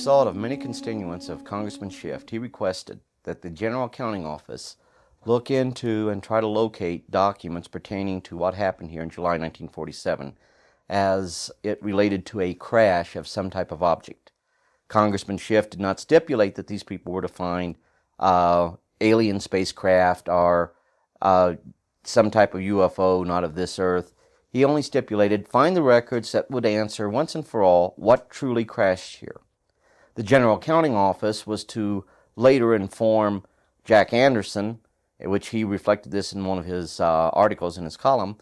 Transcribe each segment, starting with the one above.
result of many continuance of Congressman Schiff, he requested that the General Accounting Office look into and try to locate documents pertaining to what happened here in July 1947 as it related to a crash of some type of object. Congressman Schiff did not stipulate that these people were to find alien spacecraft or some type of UFO not of this earth. He only stipulated find the records that would answer once and for all what truly crashed here. The General Accounting Office was to later inform Jack Anderson, in which he reflected this in one of his articles in his column,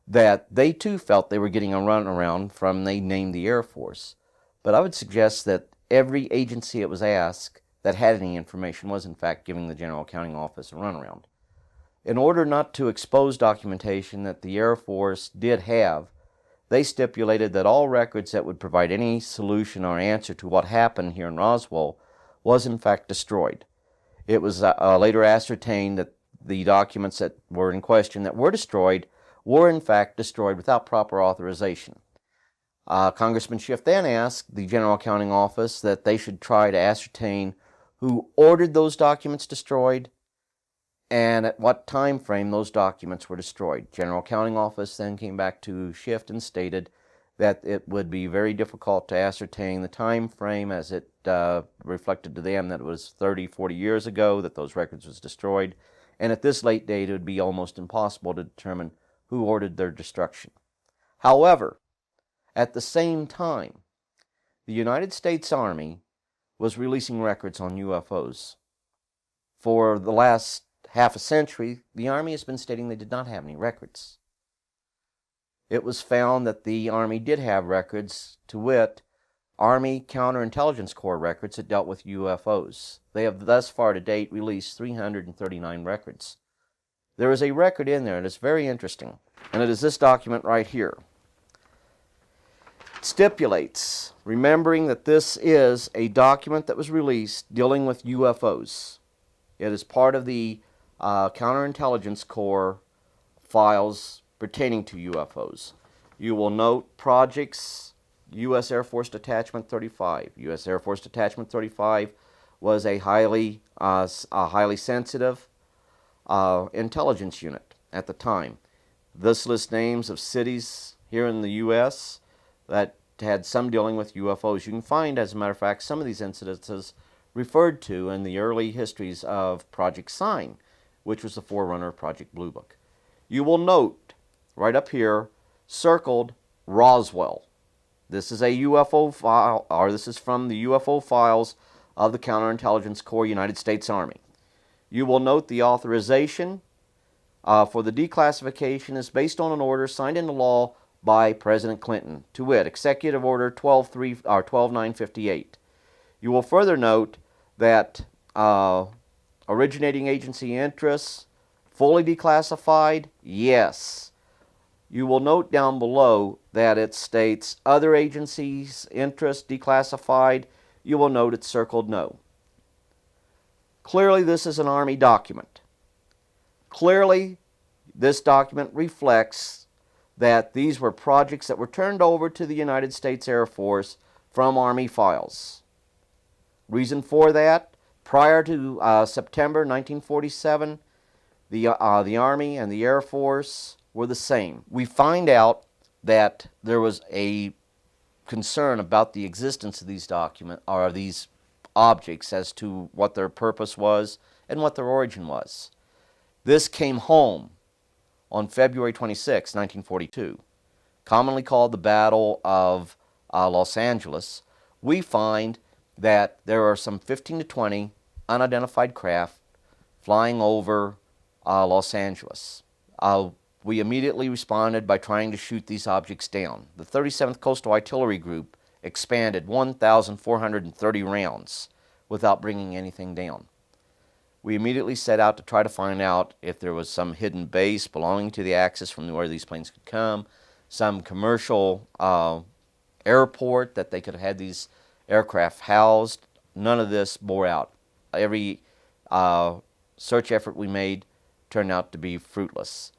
that they too felt they were getting a runaround from, they named the Air Force. But I would suggest that every agency it was asked that had any information was in fact giving the General Accounting Office a runaround. In order not to expose documentation that the Air Force did have, they stipulated that all records that would provide any solution or answer to what happened here in Roswell was in fact destroyed. It was later ascertained that the documents that were in question that were destroyed were in fact destroyed without proper authorization. Congressman Schiff then asked the General Accounting Office that they should try to ascertain who ordered those documents destroyed and at what time frame those documents were destroyed. General Accounting Office then came back to Schiff and stated that it would be very difficult to ascertain the time frame, as it reflected to them that it was 30, 40 years ago that those records was destroyed, and at this late date it would be almost impossible to determine who ordered their destruction. However, at the same time, the United States Army was releasing records on UFOs. For the last half a century, the Army has been stating they did not have any records. It was found that the Army did have records, to wit, Army Counterintelligence Corps records that dealt with UFOs. They have thus far to date released 339 records. There is a record in there, and it's very interesting, and it is this document right here. It stipulates, remembering that this is a document that was released dealing with UFOs. It is part of the Counterintelligence Corps files pertaining to UFOs. You will note projects U.S. Air Force Detachment 35. U.S. Air Force Detachment 35 was a highly sensitive intelligence unit at the time. This lists names of cities here in the U.S. that had some dealing with UFOs. You can find, as a matter of fact, some of these incidences referred to in the early histories of Project Sign, which was the forerunner of Project Blue Book. You will note right up here, circled Roswell. This is a UFO file, or this is from the UFO files of the Counterintelligence Corps, United States Army. You will note the authorization for the declassification is based on an order signed into law by President Clinton, to wit, Executive Order 12958. You will further note that originating agency interests, fully declassified, yes. You will note down below that it states other agencies' interests declassified. You will note it's circled no. Clearly this is an Army document. Clearly this document reflects that these were projects that were turned over to the United States Air Force from Army files. Reason for that, prior to September 1947, the Army and the Air Force were the same. We find out that there was a concern about the existence of these documents, or these objects, as to what their purpose was and what their origin was. This came home on February 26, 1942, commonly called the Battle of Los Angeles. We find that there are some 15 to 20 unidentified craft flying over Los Angeles. We immediately responded by trying to shoot these objects down. The 37th Coastal Artillery Group expanded 1,430 rounds without bringing anything down. We immediately set out to try to find out if there was some hidden base belonging to the Axis from where these planes could come, some commercial airport that they could have had these aircraft housed. None of this bore out. Every search effort we made turned out to be fruitless.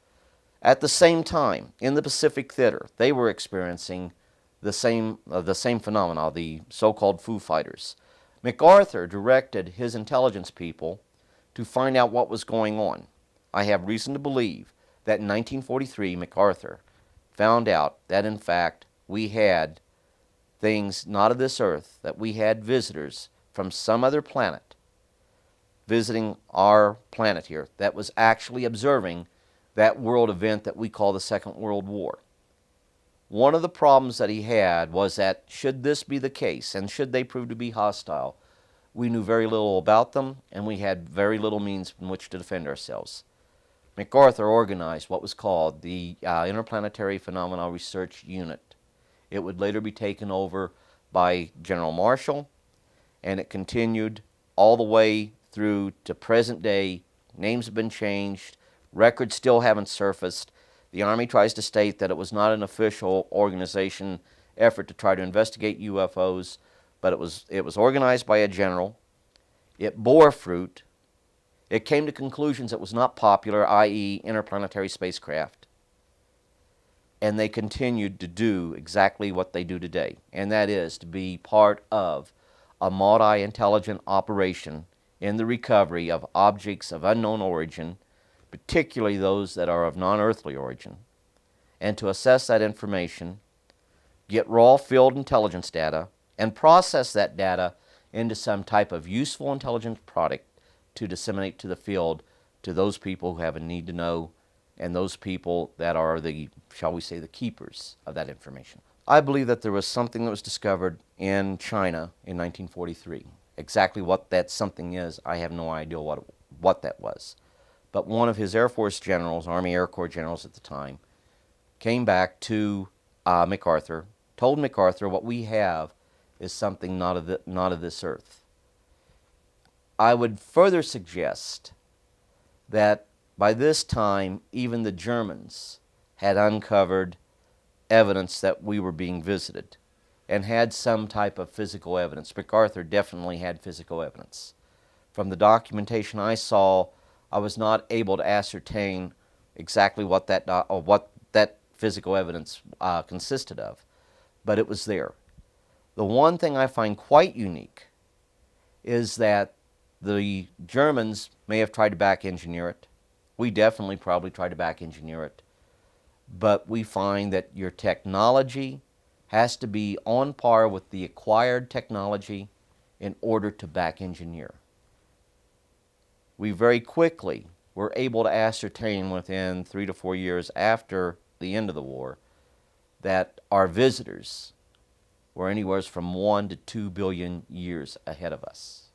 At the same time, in the Pacific Theater, they were experiencing the same phenomena, the so-called Foo Fighters. MacArthur directed his intelligence people to find out what was going on. I have reason to believe that in 1943, MacArthur found out that, in fact, we had things not of this earth, that we had visitors from some other planet visiting our planet here that was actually observing that world event that we call the Second World War. One of the problems that he had was that should this be the case, and should they prove to be hostile, we knew very little about them, and we had very little means in which to defend ourselves. MacArthur organized what was called the Interplanetary Phenomena Research Unit. It would later be taken over by General Marshall, and it continued all the way through to present day. Names have been changed. Records still haven't surfaced. The Army tries to state that it was not an official organization effort to try to investigate UFOs, but it was organized by a general. It bore fruit. It came to conclusions that was not popular, i.e. interplanetary spacecraft. And they continued to do exactly what they do today, and that is to be part of a multi-intelligent operation in the recovery of objects of unknown origin, particularly those that are of non-earthly origin, and to assess that information, get raw field intelligence data, and process that data into some type of useful intelligence product to disseminate to the field to those people who have a need to know, and those people that are the, shall we say, the keepers of that information. I believe that there was something that was discovered in China in 1943. Exactly what that something is, I have no idea what that was. But one of his Air Force generals, Army Air Corps generals at the time, came back to MacArthur, told MacArthur what we have is something not of this earth. I would further suggest that by this time, even the Germans had uncovered evidence that we were being visited and had some type of physical evidence. MacArthur definitely had physical evidence. From the documentation I saw, I was not able to ascertain exactly what that physical evidence consisted of, but it was there. The one thing I find quite unique is that the Germans may have tried to back engineer it. We definitely probably tried to back engineer it. But we find that your technology has to be on par with the acquired technology in order to back engineer. We very quickly were able to ascertain within 3 to 4 years after the end of the war that our visitors were anywhere from 1 to 2 billion years ahead of us.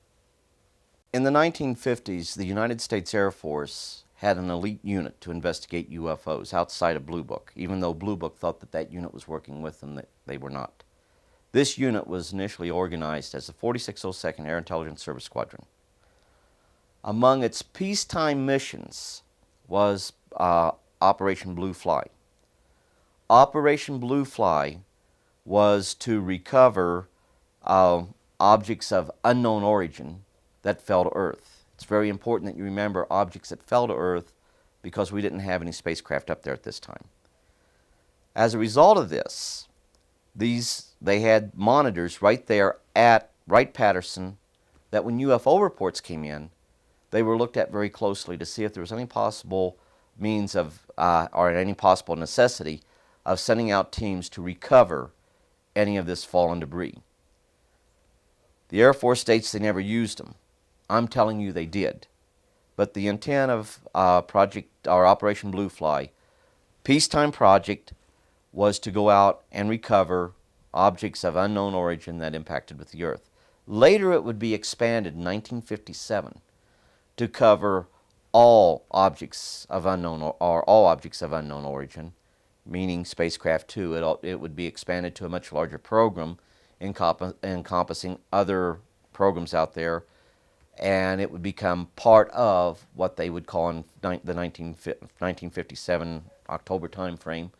In the 1950s, the United States Air Force had an elite unit to investigate UFOs outside of Blue Book, even though Blue Book thought that that unit was working with them, that they were not. This unit was initially organized as the 4602nd Air Intelligence Service Squadron. Among its peacetime missions was Operation Bluefly. Operation Bluefly was to recover objects of unknown origin that fell to Earth. It's very important that you remember objects that fell to Earth because we didn't have any spacecraft up there at this time. As a result of this, they had monitors right there at Wright-Patterson that when UFO reports came in, they were looked at very closely to see if there was any possible means of, or any possible necessity of sending out teams to recover any of this fallen debris. The Air Force states they never used them. I'm telling you they did. But the intent of Operation Bluefly, peacetime project, was to go out and recover objects of unknown origin that impacted with the Earth. Later it would be expanded in 1957 to cover all objects of unknown origin, meaning spacecraft too. It would be expanded to a much larger program encompassing other programs out there, and it would become part of what they would call in the 1957 October time frame,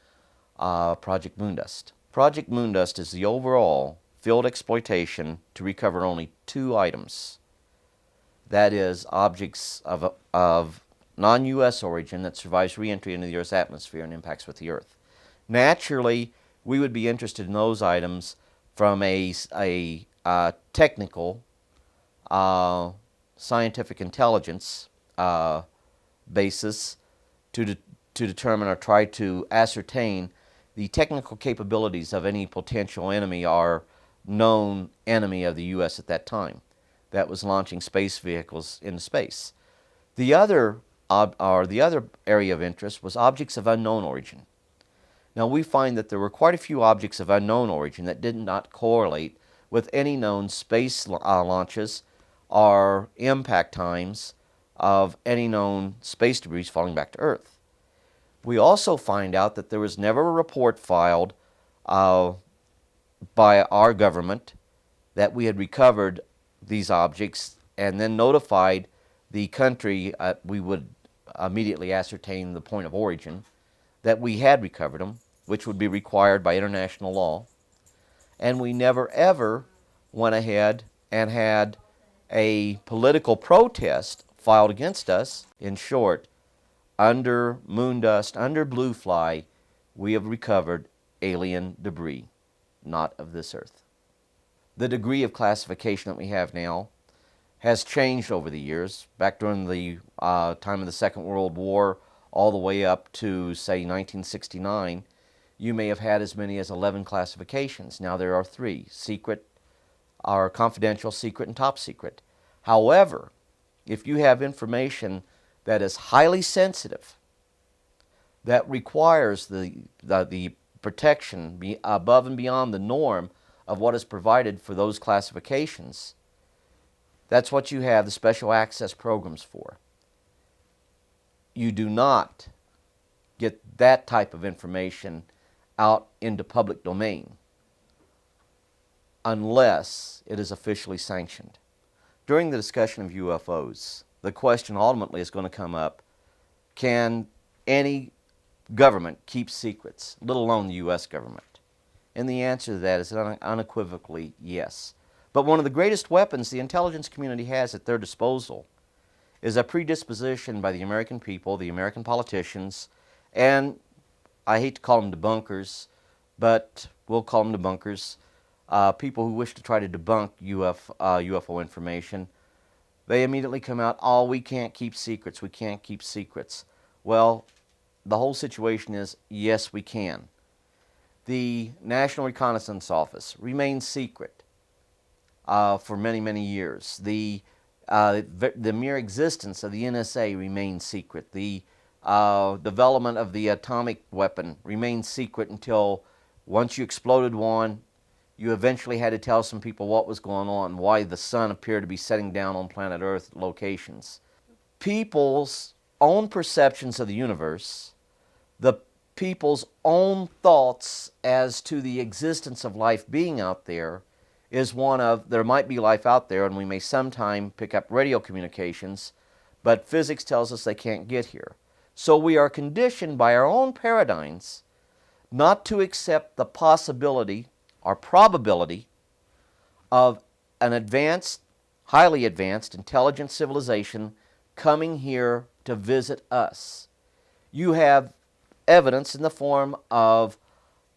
Project Moondust. Project Moondust is the overall field exploitation to recover only 2 items. That is, objects of non-U.S. origin that survives re-entry into the Earth's atmosphere and impacts with the Earth. Naturally, we would be interested in those items from a technical uh, scientific intelligence basis to determine or try to ascertain the technical capabilities of any potential enemy or known enemy of the U.S. at that time that was launching space vehicles into space. The other area of interest was objects of unknown origin. Now we find that there were quite a few objects of unknown origin that did not correlate with any known space launches or impact times of any known space debris falling back to Earth. We also find out that there was never a report filed by our government that we had recovered these objects and then notified the country. We would immediately ascertain the point of origin that we had recovered them, which would be required by international law. And we never ever went ahead and had a political protest filed against us. In short, under Moondust, under Bluefly, we have recovered alien debris, not of this Earth. The degree of classification that we have now has changed over the years. Back during the time of the Second World War, all the way up to, say, 1969, you may have had as many as 11 classifications. Now there are 3: secret, or confidential, secret, and top secret. However, if you have information that is highly sensitive, that requires the protection above and beyond the norm of what is provided for those classifications, that's what you have the special access programs for. You do not get that type of information out into public domain unless it is officially sanctioned. During the discussion of UFOs, the question ultimately is going to come up, can any government keep secrets, let alone the U.S. government? And the answer to that is unequivocally yes. But one of the greatest weapons the intelligence community has at their disposal is a predisposition by the American people, the American politicians, and I hate to call them debunkers, but we'll call them debunkers, people who wish to try to debunk UFO information. They immediately come out, oh, we can't keep secrets, we can't keep secrets. Well, the whole situation is, yes, we can. The National Reconnaissance Office remains secret for many, many years. The mere existence of the NSA remains secret. The development of the atomic weapon remains secret until once you exploded one, you eventually had to tell some people what was going on, why the sun appeared to be setting down on planet Earth locations. People's own perceptions of the universe, the people's own thoughts as to the existence of life being out there, is one of, there might be life out there and we may sometime pick up radio communications, but physics tells us they can't get here. So we are conditioned by our own paradigms not to accept the possibility or probability of an advanced, highly advanced, intelligent civilization coming here to visit us. You have evidence in the form of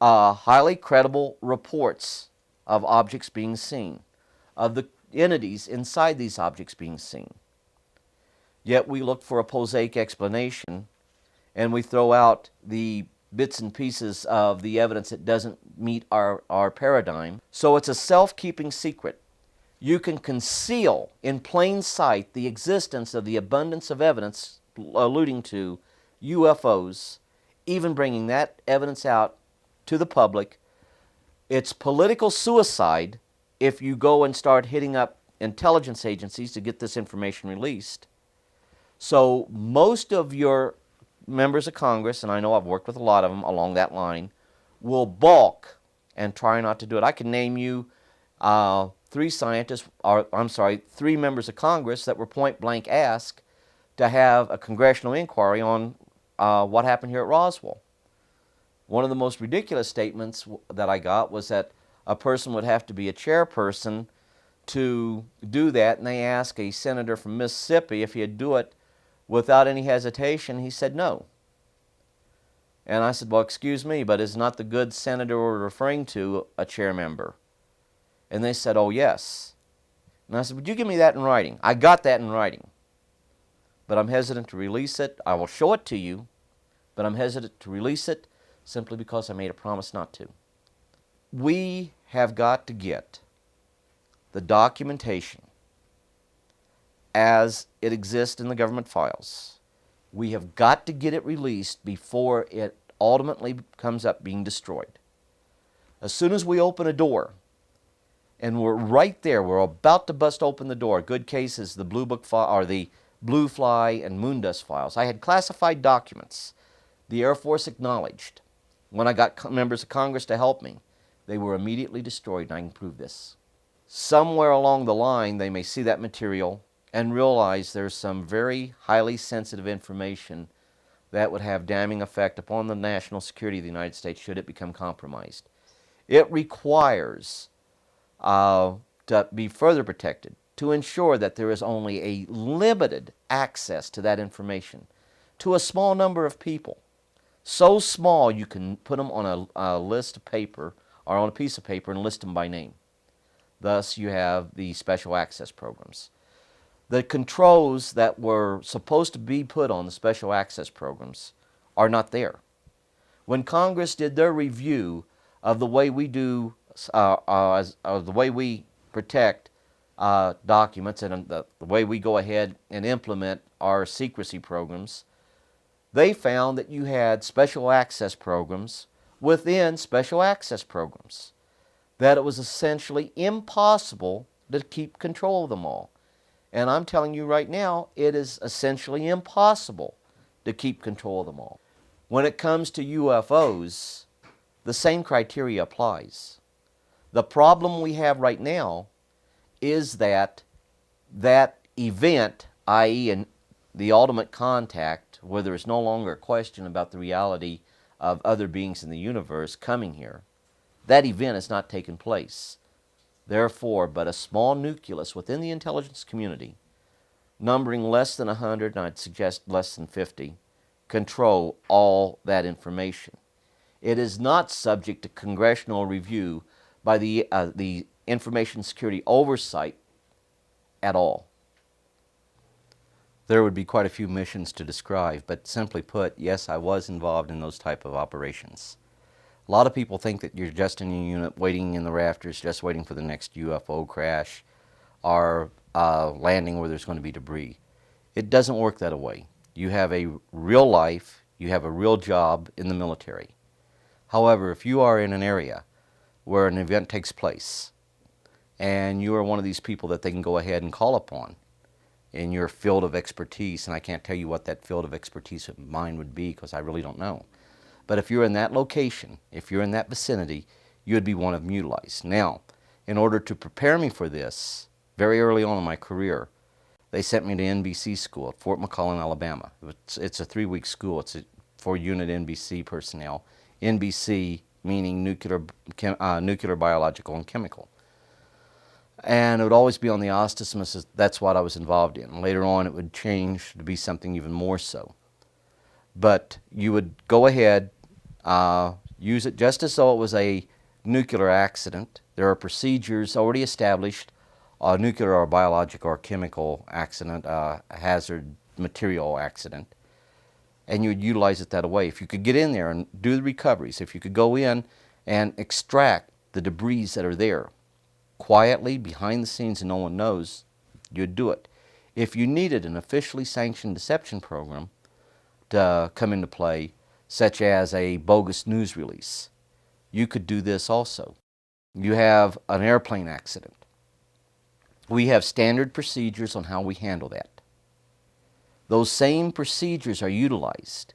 highly credible reports of objects being seen, of the entities inside these objects being seen. Yet we look for a prosaic explanation and we throw out the bits and pieces of the evidence that doesn't meet our paradigm. So it's a self-keeping secret. You can conceal in plain sight the existence of the abundance of evidence alluding to UFOs, even bringing that evidence out to the public. It's political suicide if you go and start hitting up intelligence agencies to get this information released. So most of your members of Congress, and I know I've worked with a lot of them along that line, will balk and try not to do it. I can name you three members of Congress that were point blank asked to have a congressional inquiry on what happened here at Roswell. One of the most ridiculous statements that I got was that a person would have to be a chairperson to do that, and they asked a senator from Mississippi if he'd do it without any hesitation. He said no. And I said, well, excuse me, but is not the good senator we're referring to a chair member? And they said, oh, yes. And I said, would you give me that in writing? I got that in writing. But I'm hesitant to release it. I will show it to you, but I'm hesitant to release it simply because I made a promise not to. We have got to get the documentation as it exists in the government files. We have got to get it released before it ultimately comes up being destroyed. As soon as we open a door, and we're right there, we're about to bust open the door. Good case is the Blue Book file, or the Bluefly and Moondust files. I had classified documents. The Air Force acknowledged. When I got members of Congress to help me, they were immediately destroyed, and I can prove this. Somewhere along the line, they may see that material and realize there's some very highly sensitive information that would have damning effect upon the national security of the United States should it become compromised. It requires to be further protected, to ensure that there is only a limited access to that information to a small number of people. So small you can put them on a list of paper or on a piece of paper and list them by name. Thus you have the special access programs. The controls that were supposed to be put on the special access programs are not there. When Congress did their review of the way we do, the way we protect documents and the way we go ahead and implement our secrecy programs, they found that you had special access programs within special access programs, that it was essentially impossible to keep control of them all. And I'm telling you right now, it is essentially impossible to keep control of them all. When it comes to UFOs, the same criteria applies. The problem we have right now is that event, i.e. the ultimate contact, where there is no longer a question about the reality of other beings in the universe coming here, that event has not taken place. Therefore, but a small nucleus within the intelligence community, numbering less than 100, and I'd suggest less than 50, control all that information. It is not subject to congressional review by the Information Security Oversight at all. There would be quite a few missions to describe, but simply put, yes, I was involved in those type of operations. A lot of people think that you're just in a unit waiting in the rafters, just waiting for the next UFO crash or landing where there's going to be debris. It doesn't work that way. You have a real life, you have a real job in the military. However, if you are in an area where an event takes place and you are one of these people that they can go ahead and call upon in your field of expertise, and I can't tell you what that field of expertise of mine would be because I really don't know. But if you're in that location, if you're in that vicinity, you would be one of them utilized. Now, in order to prepare me for this, very early on in my career, they sent me to NBC school at Fort McClellan, Alabama. It's a 3-week school. It's for unit NBC personnel. NBC meaning nuclear, biological, and chemical. And it would always be on the auspices. That's what I was involved in. Later on, it would change to be something even more so. But you would go ahead, use it just as though it was a nuclear accident. There are procedures already established, nuclear or biological or chemical accident, hazard material accident, and you would utilize it that way. If you could get in there and do the recoveries, if you could go in and extract the debris that are there quietly behind the scenes and no one knows, you'd do it. If you needed an officially sanctioned deception program to come into play, such as a bogus news release, you could do this also. You have an airplane accident. We have standard procedures on how we handle that. Those same procedures are utilized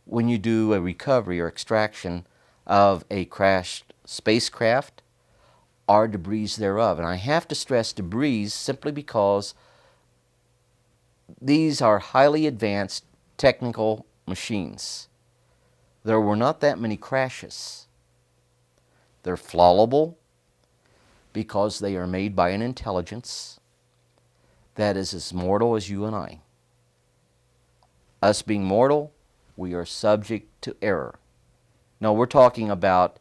when you do a recovery or extraction of a crashed spacecraft or debris thereof. And I have to stress debris simply because these are highly advanced technical machines. There were not that many crashes. They're flawable because they are made by an intelligence that is as mortal as you and I. Us being mortal, we are subject to error. No, we're talking about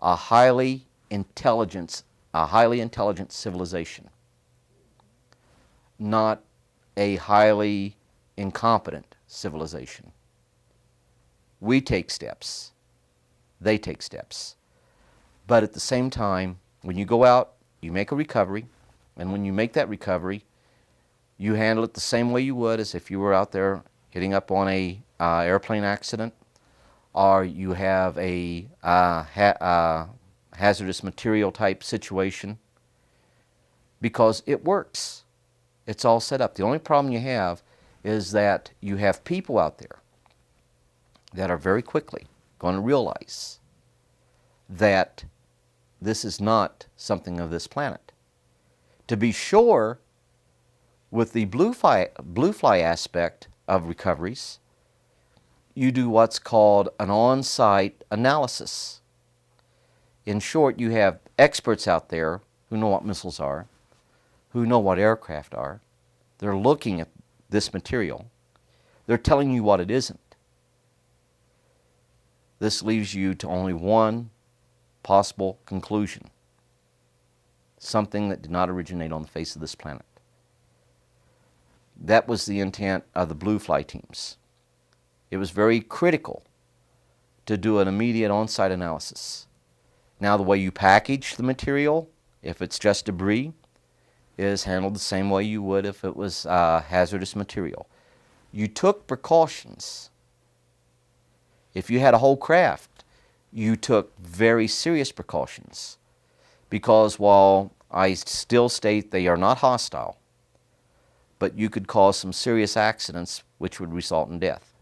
a highly intelligent civilization. not a highly incompetent civilization. We take steps. They take steps. But at the same time, when you go out, you make a recovery, and when you make that recovery, you handle it the same way you would as if you were out there hitting up on a airplane accident, or you have a hazardous material type situation, because it works. It's all set up. The only problem you have is that you have people out there that are very quickly going to realize that this is not something of this planet. To be sure, with the Bluefly aspect of recoveries, you do what's called an on-site analysis. In short, you have experts out there who know what missiles are, who know what aircraft are. They're looking at this material. They're telling you what it isn't. This leaves you to only one possible conclusion: something that did not originate on the face of this planet. That was the intent of the Bluefly teams. It was very critical to do an immediate on-site analysis. Now, the way you package the material, if it's just debris, is handled the same way you would if it was hazardous material. You took precautions. If you had a whole craft, you took very serious precautions, because while I still state they are not hostile, but you could cause some serious accidents which would result in death.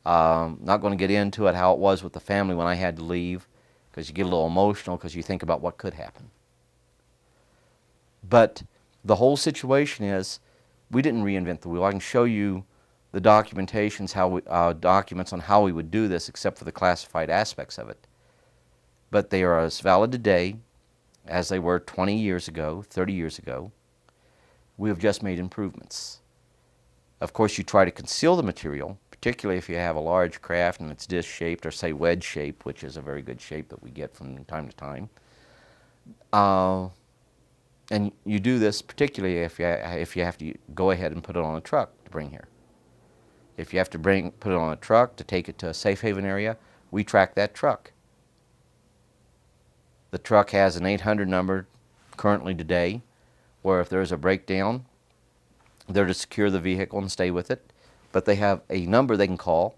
Not going to get into it how it was with the family when I had to leave, because you get a little emotional because you think about what could happen. But the whole situation is, we didn't reinvent the wheel. I can show you the documentations, documents on how we would do this, except for the classified aspects of it. But they are as valid today as they were 20 years ago, 30 years ago. We have just made improvements. Of course, you try to conceal the material, particularly if you have a large craft and it's disc-shaped, or say wedge-shaped, which is a very good shape that we get from time to time. And you do this particularly if you have to go ahead and put it on a truck to bring here. If you have to put it on a truck to take it to a safe haven area, we track that truck. The truck has an 800 number currently today, where if there's a breakdown, they're to secure the vehicle and stay with it. But they have a number they can call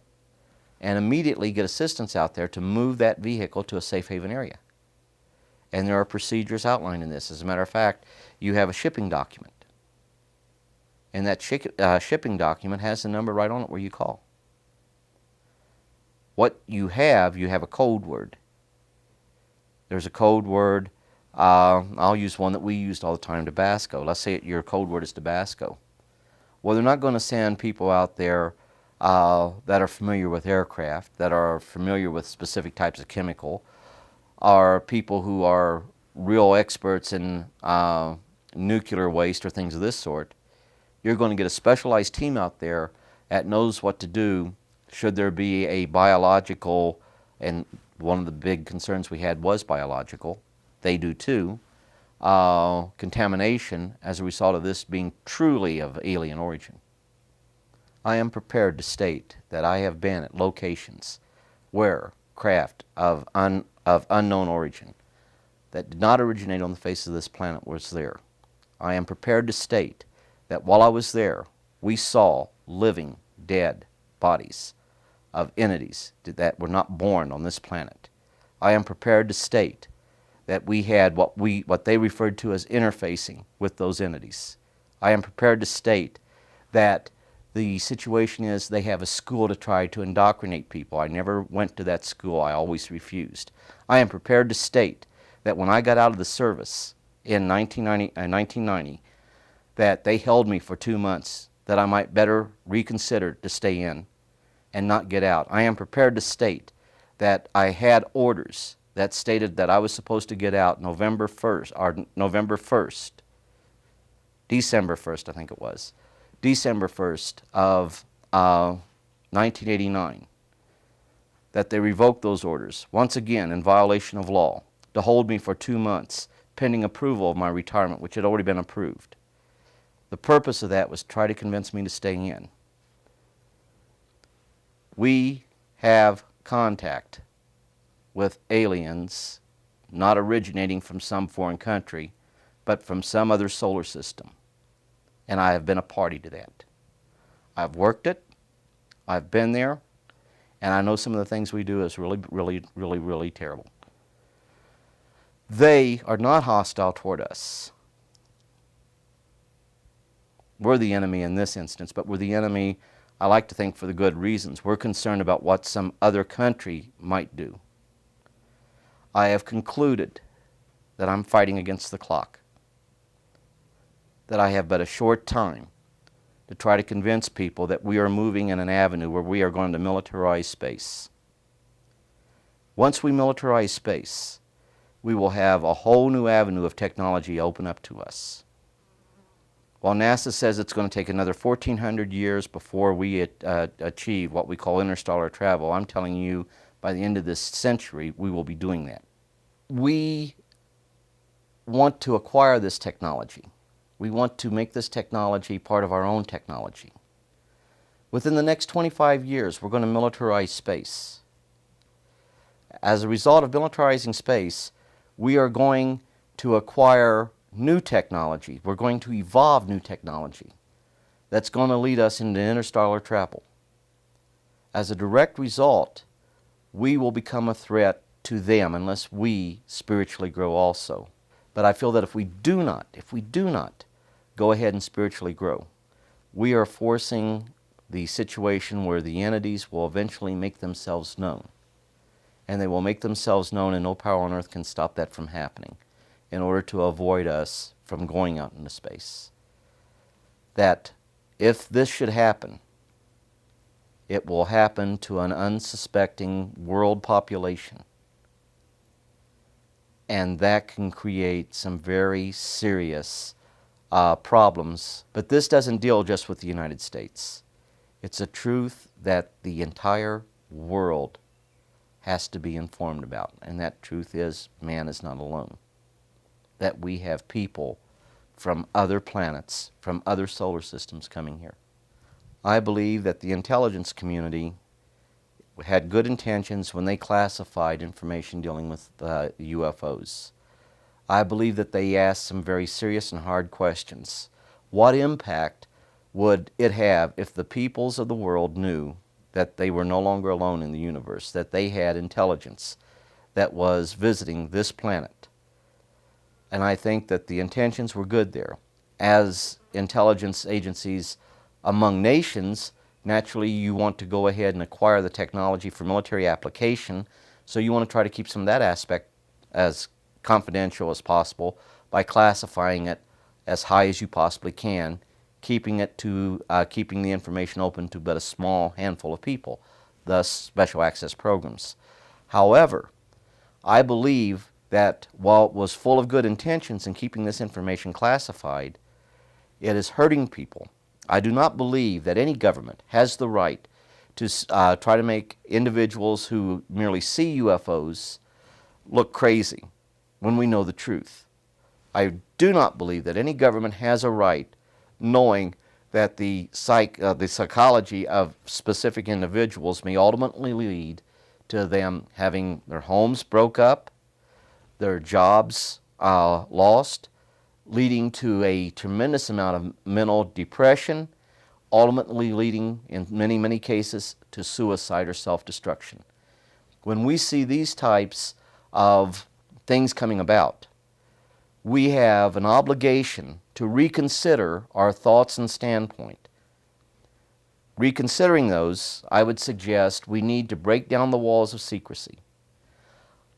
and immediately get assistance out there to move that vehicle to a safe haven area. And there are procedures outlined in this. As a matter of fact, you have a shipping document. And that shipping document has the number right on it where you call. What you have a code word. There's a code word. I'll use one that we used all the time, Tabasco. Let's say your code word is Tabasco. Well, they're not going to send people out there that are familiar with aircraft, that are familiar with specific types of chemical, or people who are real experts in nuclear waste or things of this sort. You're going to get a specialized team out there that knows what to do should there be a biological, and one of the big concerns we had was biological, they do too, contamination as a result of this being truly of alien origin. I am prepared to state that I have been at locations where craft of unknown origin that did not originate on the face of this planet was there. I am prepared to state that while I was there, we saw living, dead bodies of entities that were not born on this planet. I am prepared to state that we had what they referred to as interfacing with those entities. I am prepared to state that the situation is they have a school to try to indoctrinate people. I never went to that school. I always refused. I am prepared to state that when I got out of the service in 1990, that they held me for 2 months, that I might better reconsider to stay in and not get out. I am prepared to state that I had orders that stated that I was supposed to get out December 1st, I think it was, December 1st of 1989, that they revoked those orders, once again in violation of law, to hold me for 2 months pending approval of my retirement, which had already been approved. The purpose of that was to try to convince me to stay in. We have contact with aliens not originating from some foreign country, but from some other solar system. And I have been a party to that. I've worked it, I've been there, and I know some of the things we do is really terrible. They are not hostile toward us. We're the enemy in this instance, but we're the enemy, I like to think, for the good reasons. We're concerned about what some other country might do. I have concluded that I'm fighting against the clock, that I have but a short time to try to convince people that we are moving in an avenue where we are going to militarize space. Once we militarize space, we will have a whole new avenue of technology open up to us. While NASA says it's going to take another 1,400 years before we achieve what we call interstellar travel, I'm telling you, by the end of this century, we will be doing that. We want to acquire this technology. We want to make this technology part of our own technology. Within the next 25 years, we're going to militarize space. As a result of militarizing space, we are going to acquire new technology. We're going to evolve new technology that's going to lead us into interstellar travel. As a direct result, we will become a threat to them unless we spiritually grow also. But I feel that if we do not go ahead and spiritually grow, we are forcing the situation where the entities will eventually make themselves known. And they will make themselves known, and no power on earth can stop that from happening, in order to avoid us from going out into space. That if this should happen, it will happen to an unsuspecting world population. And that can create some very serious problems. But this doesn't deal just with the United States. It's a truth that the entire world has to be informed about. And that truth is, man is not alone. That we have people from other planets, from other solar systems coming here. I believe that the intelligence community had good intentions when they classified information dealing with UFOs. I believe that they asked some very serious and hard questions. What impact would it have if the peoples of the world knew that they were no longer alone in the universe, that they had intelligence that was visiting this planet? And I think that the intentions were good there. As intelligence agencies among nations, naturally you want to go ahead and acquire the technology for military application, so you want to try to keep some of that aspect as confidential as possible by classifying it as high as you possibly can, keeping the information open to but a small handful of people, thus special access programs. However, I believe that while it was full of good intentions in keeping this information classified, it is hurting people. I do not believe that any government has the right to try to make individuals who merely see UFOs look crazy when we know the truth. I do not believe that any government has a right, knowing that the psychology of specific individuals may ultimately lead to them having their homes broke up, their jobs lost, leading to a tremendous amount of mental depression, ultimately leading, in many, many cases, to suicide or self-destruction. When we see these types of things coming about, we have an obligation to reconsider our thoughts and standpoint. Reconsidering those, I would suggest we need to break down the walls of secrecy,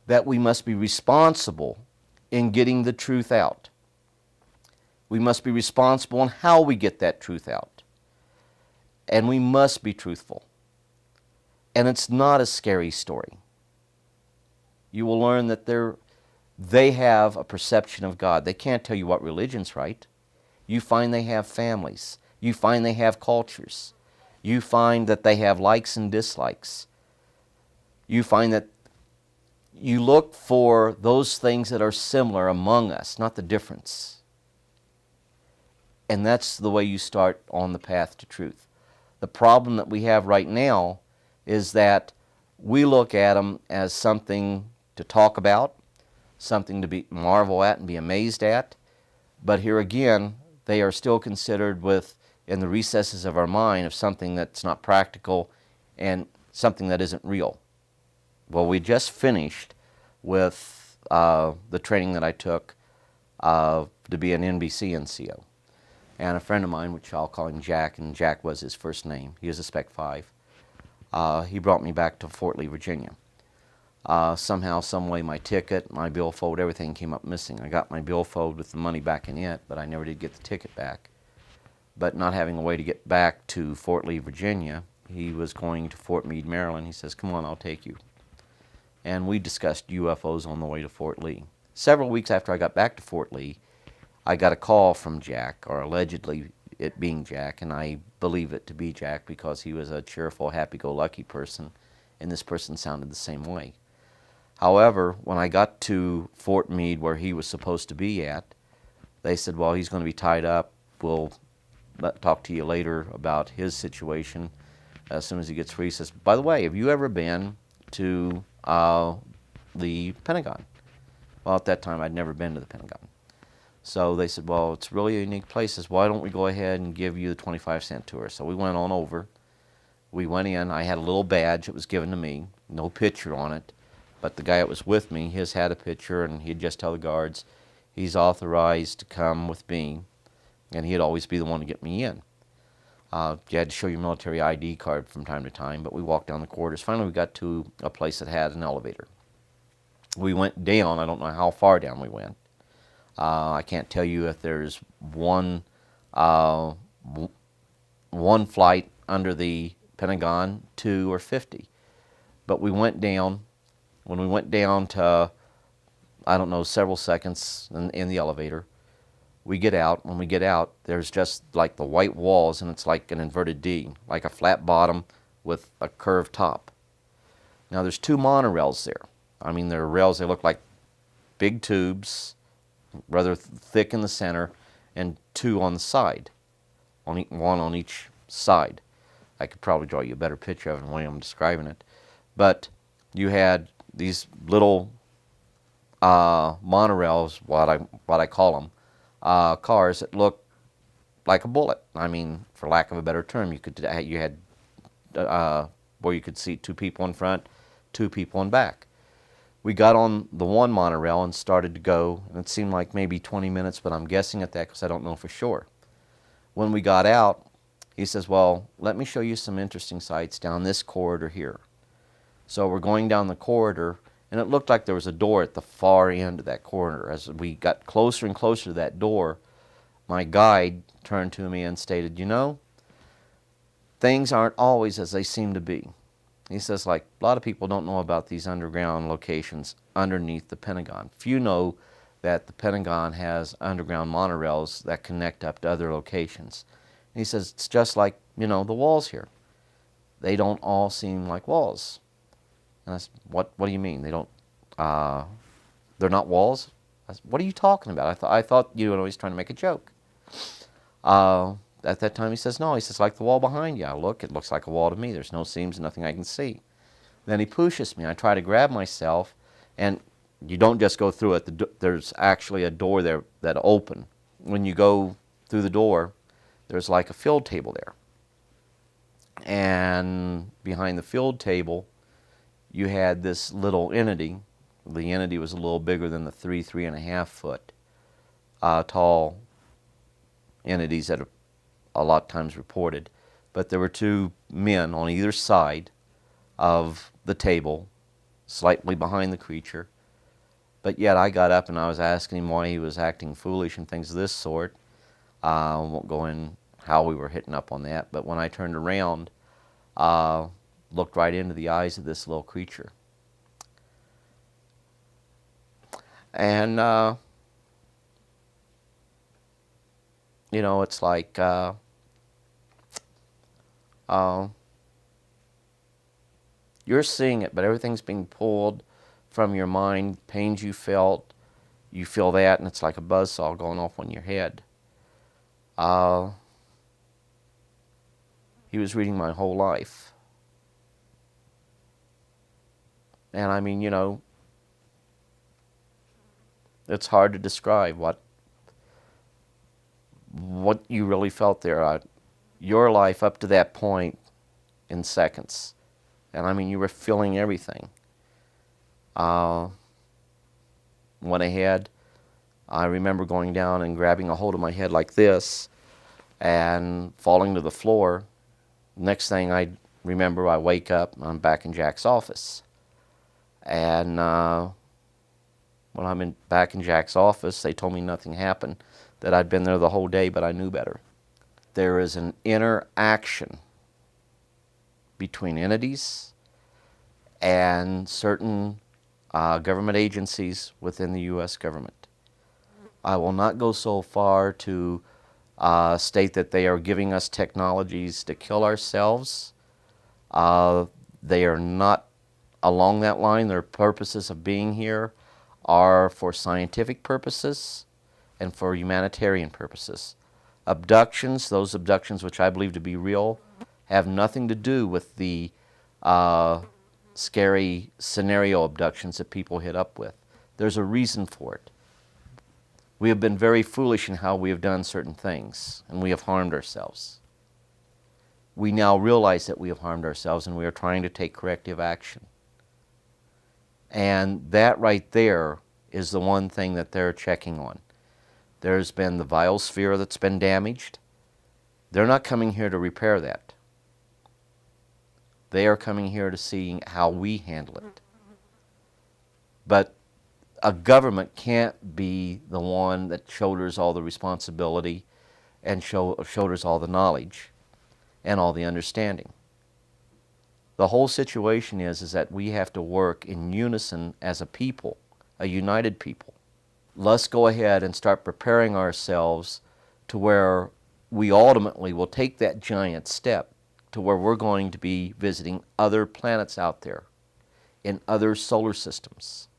that we must be responsible in getting the truth out. We must be responsible in how we get that truth out. And we must be truthful. And it's not a scary story. You will learn that they have a perception of God. They can't tell you what religion's right. You find they have families. You find they have cultures. You find that they have likes and dislikes. You find that you look for those things that are similar among us, not the difference. And that's the way you start on the path to truth. The problem that we have right now is that we look at them as something to talk about, something to be marvel at and be amazed at. But here again, they are still considered in the recesses of our mind of something that's not practical and something that isn't real. Well, we just finished with the training that I took to be an NBC NCO. And a friend of mine, which I'll call him Jack, and Jack was his first name, he was a Spec 5, he brought me back to Fort Lee, Virginia. Somehow, some way, my ticket, my billfold, everything came up missing. I got my billfold with the money back in it, but I never did get the ticket back. But not having a way to get back to Fort Lee, Virginia, he was going to Fort Meade, Maryland. He says, "Come on, I'll take you." And we discussed UFOs on the way to Fort Lee. Several weeks after I got back to Fort Lee, I got a call from Jack, or allegedly it being Jack, and I believe it to be Jack because he was a cheerful, happy-go-lucky person, and this person sounded the same way. However, when I got to Fort Meade, where he was supposed to be at, they said, "Well, he's going to be tied up. We'll talk to you later about his situation as soon as he gets free." He says, "By the way, have you ever been to the Pentagon?" Well, at that time, I'd never been to the Pentagon. So they said, "Well, it's really a unique place. Says, why don't we go ahead and give you the 25-cent tour?" So we went on over. We went in. I had a little badge that was given to me, no picture on it. But the guy that was with me, his had a picture, and he'd just tell the guards, he's authorized to come with me, and he'd always be the one to get me in. You had to show your military ID card from time to time, but we walked down the corridors. Finally, we got to a place that had an elevator. We went down. I don't know how far down we went. I can't tell you if there's one flight under the Pentagon, 2 or 50. But we went down. When we went down to, I don't know, several seconds in the elevator, we get out. When we get out, there's just like the white walls, and it's like an inverted D, like a flat bottom with a curved top. Now, there's 2 monorails there. I mean, they're rails, they look like big tubes, rather thick in the center, and 2 on the side, one on each side. I could probably draw you a better picture of it the way I'm describing it. But you had these little monorails, what I call them, cars that look like a bullet. I mean, for lack of a better term, you had where you could see 2 people in front, 2 people in back. We got on the one monorail and started to go, and it seemed like maybe 20 minutes, but I'm guessing at that because I don't know for sure. When we got out, he says, "Well, let me show you some interesting sights down this corridor here." So we're going down the corridor, and it looked like there was a door at the far end of that corridor. As we got closer and closer to that door, my guide turned to me and stated, "You know, things aren't always as they seem to be." He says, like, a lot of people don't know about these underground locations underneath the Pentagon. Few know that the Pentagon has underground monorails that connect up to other locations. And he says, it's just like, the walls here. They don't all seem like walls. And I said, what do you mean? They don't, they're not walls? I said, what are you talking about? I thought you were always trying to make a joke. At that time, he says, no. He says, like the wall behind you. I look, it looks like a wall to me. There's no seams, nothing I can see. Then he pushes me. I try to grab myself, and you don't just go through it. There's actually a door there that open. When you go through the door, there's like a field table there. And behind the field table, you had this little entity. The entity was a little bigger than the 3.5 foot tall entities that are a lot of times reported. But there were 2 men on either side of the table, slightly behind the creature. But yet I got up and I was asking him why he was acting foolish and things of this sort. I won't go in how we were hitting up on that, but when I turned around, looked right into the eyes of this little creature. And, it's like, you're seeing it, but everything's being pulled from your mind. Pains you felt, you feel that, and it's like a buzzsaw going off on your head. Uh, he was reading my whole life. And I mean, it's hard to describe what you really felt there. Your life up to that point in seconds. And I mean, you were feeling everything. Went ahead. I remember going down and grabbing a hold of my head like this and falling to the floor. Next thing I remember, I wake up and I'm back in Jack's office. And when I'm back in Jack's office, they told me nothing happened, that I'd been there the whole day, but I knew better. There is an interaction between entities and certain government agencies within the U.S. government. I will not go so far to state that they are giving us technologies to kill ourselves. They are not along that line. Their purposes of being here are for scientific purposes and for humanitarian purposes. Abductions, those abductions which I believe to be real, have nothing to do with the scary scenario abductions that people hit up with. There's a reason for it. We have been very foolish in how we have done certain things, and we have harmed ourselves. We now realize that we have harmed ourselves, and we are trying to take corrective action. And that right there is the one thing that they're checking on. There's been the biosphere that's been damaged. They're not coming here to repair that. They are coming here to see how we handle it. But a government can't be the one that shoulders all the responsibility and shoulders all the knowledge and all the understanding. The whole situation is that we have to work in unison as a people, a united people. Let's go ahead and start preparing ourselves to where we ultimately will take that giant step to where we're going to be visiting other planets out there in other solar systems.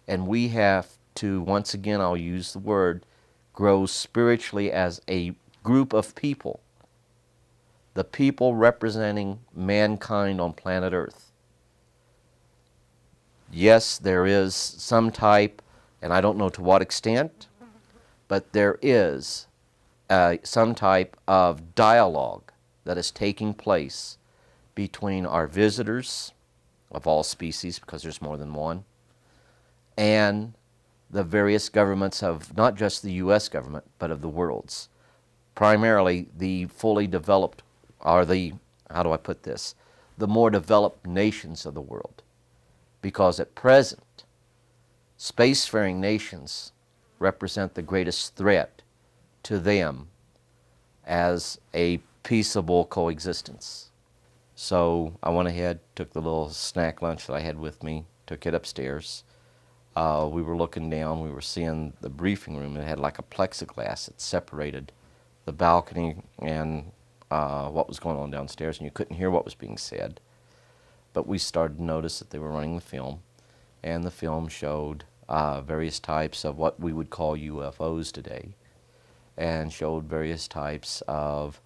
And we have to, once again, I'll use the word, grow spiritually as a group of people. The people representing mankind on planet Earth. Yes, there is some type, and I don't know to what extent, but there is some type of dialogue that is taking place between our visitors of all species, because there's more than one, and the various governments of not just the U.S. government, but of the world's. Primarily the fully developed, or the, how do I put this, the more developed nations of the world. Because at present, spacefaring nations represent the greatest threat to them as a peaceable coexistence. So I went ahead, took the little snack lunch that I had with me, took it upstairs. We were looking down, we were seeing the briefing room. It had like a plexiglass that separated the balcony and what was going on downstairs, and you couldn't hear what was being said. But we started to notice that they were running the film, and the film showed various types of what we would call UFOs today, and showed various types of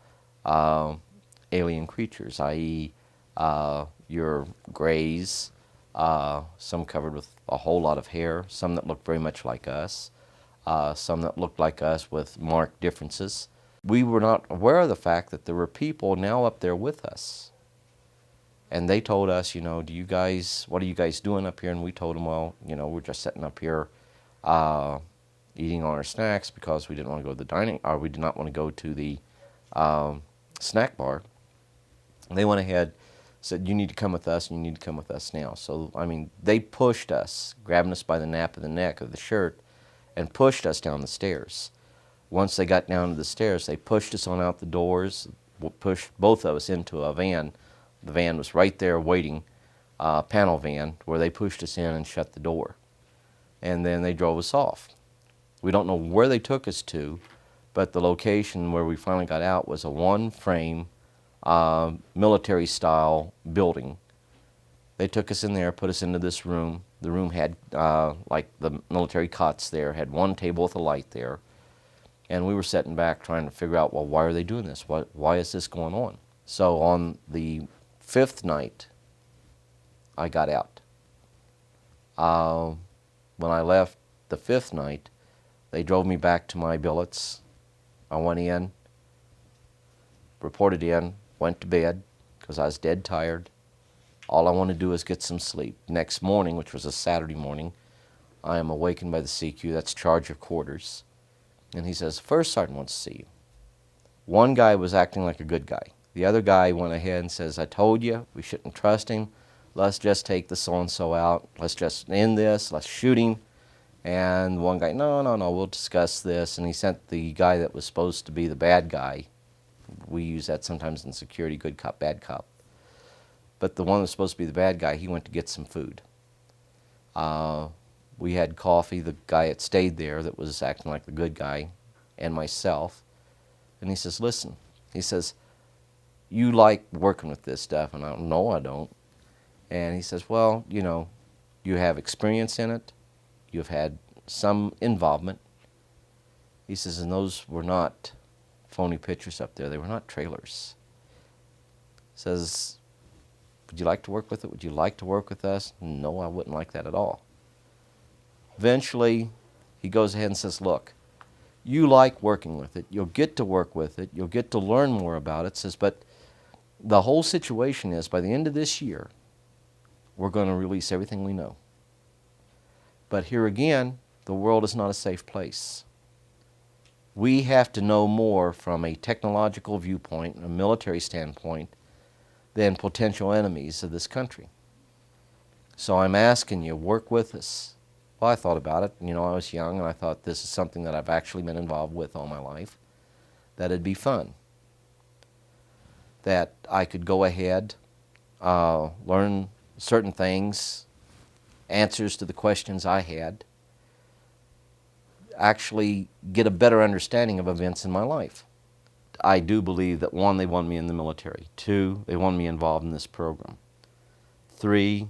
alien creatures, i.e. Your grays, some covered with a whole lot of hair, some that looked very much like us, some that looked like us with marked differences. We were not aware of the fact that there were people now up there with us. And they told us, what are you guys doing up here? And we told them, well, we're just sitting up here eating on our snacks because we didn't want to go to the dining, or we did not want to go to the snack bar. And they went ahead, said, you need to come with us, and you need to come with us now. So, they pushed us, grabbing us by the nape of the neck of the shirt, and pushed us down the stairs. Once they got down to the stairs, they pushed us on out the doors, pushed both of us into a van. The van was right there waiting, panel van, where they pushed us in and shut the door. And then they drove us off. We don't know where they took us to, but the location where we finally got out was a one-frame, military-style building. They took us in there, put us into this room. The room had, like the military cots there, had one table with a light there. And we were sitting back trying to figure out, well, why are they doing this? Why is this going on? So on the 5th night, I got out. When I left the 5th night, they drove me back to my billets. I went in, reported in, went to bed because I was dead tired. All I wanted to do was get some sleep. Next morning, which was a Saturday morning, I am awakened by the CQ, that's charge of quarters. And he says, First Sergeant wants to see you. One guy was acting like a good guy. The other guy went ahead and says, I told you, we shouldn't trust him. Let's just take the so-and-so out. Let's just end this. Let's shoot him. And one guy, no, we'll discuss this. And he sent the guy that was supposed to be the bad guy. We use that sometimes in security, good cop, bad cop. But the one that was supposed to be the bad guy, he went to get some food. We had coffee, the guy that stayed there that was acting like the good guy, and myself. And he says, listen, he says, you like working with this stuff? And I don't, no, I don't. And he says, well, you know, you have experience in it. You've had some involvement. He says, and those were not phony pictures up there. They were not trailers. He says, would you like to work with it? Would you like to work with us? No, I wouldn't like that at all. Eventually, he goes ahead and says, look, you like working with it. You'll get to work with it. You'll get to learn more about it. Says, but the whole situation is, by the end of this year, we're going to release everything we know. But here again, the world is not a safe place. We have to know more from a technological viewpoint, a military standpoint, than potential enemies of this country. So I'm asking you, work with us. Well, I thought about it. You know, I was young, and I thought this is something that I've actually been involved with all my life, that it'd be fun, that I could go ahead, learn certain things, answers to the questions I had, actually get a better understanding of events in my life. I do believe that 1, they wanted me in the military. 2, they wanted me involved in this program. 3,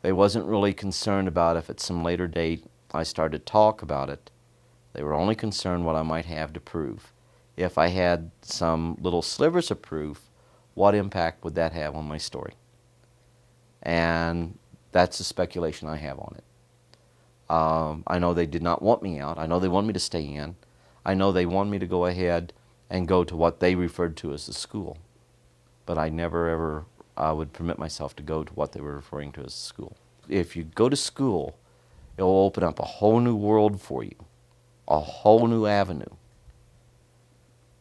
they wasn't really concerned about if at some later date I started to talk about it. They were only concerned what I might have to prove. If I had some little slivers of proof, what impact would that have on my story? And that's the speculation I have on it. I know they did not want me out. I know they wanted me to stay in. I know they wanted me to go ahead and go to what they referred to as the school. But I never ever would permit myself to go to what they were referring to as school. If you go to school, it will open up a whole new world for you, a whole new avenue.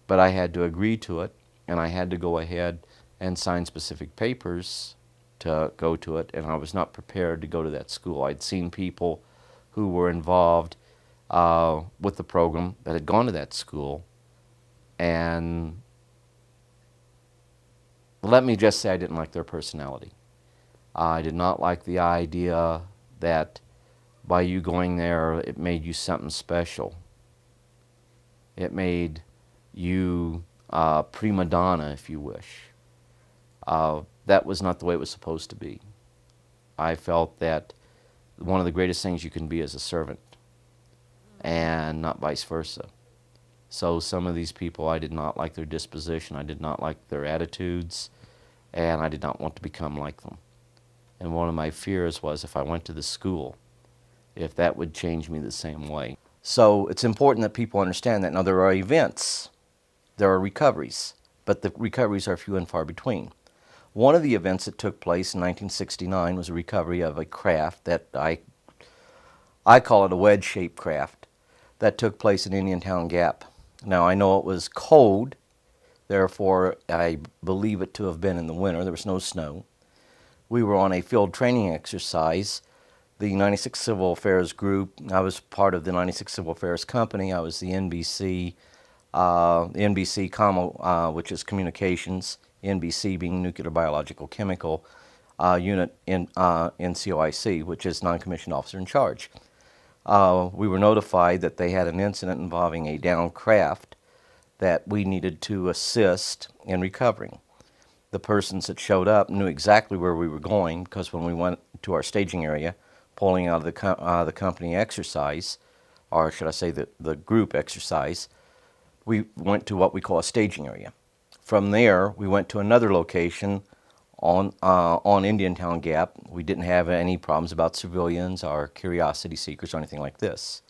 But I had to agree to it, and I had to go ahead and sign specific papers to go to it, and I was not prepared to go to that school. I'd seen people who were involved with the program that had gone to that school, and let me just say I didn't like their personality. I did not like the idea that by you going there, it made you something special. It made you prima donna, if you wish. That was not the way it was supposed to be. I felt that one of the greatest things you can be is a servant, and not vice versa. So some of these people, I did not like their disposition, I did not like their attitudes, and I did not want to become like them. And one of my fears was if I went to the school, if that would change me the same way. So it's important that people understand that. Now there are events, there are recoveries, but the recoveries are few and far between. One of the events that took place in 1969 was a recovery of a craft that I call it a wedge-shaped craft that took place in Indiantown Gap. Now I know it was cold, therefore I believe it to have been in the winter. There was no snow. We were on a field training exercise. The 96 Civil Affairs group, I was part of the 96 Civil Affairs company. I was the NBC, which is communications, NBC being nuclear, biological, chemical unit in NCOIC, which is non-commissioned officer in charge. We were notified that they had an incident involving a downed craft that we needed to assist in recovering. The persons that showed up knew exactly where we were going, because when we went to our staging area, pulling out of the company exercise, or should I say the group exercise, we went to what we call a staging area. From there, we went to another location on Indiantown Gap. We didn't have any problems about civilians or curiosity seekers or anything like this.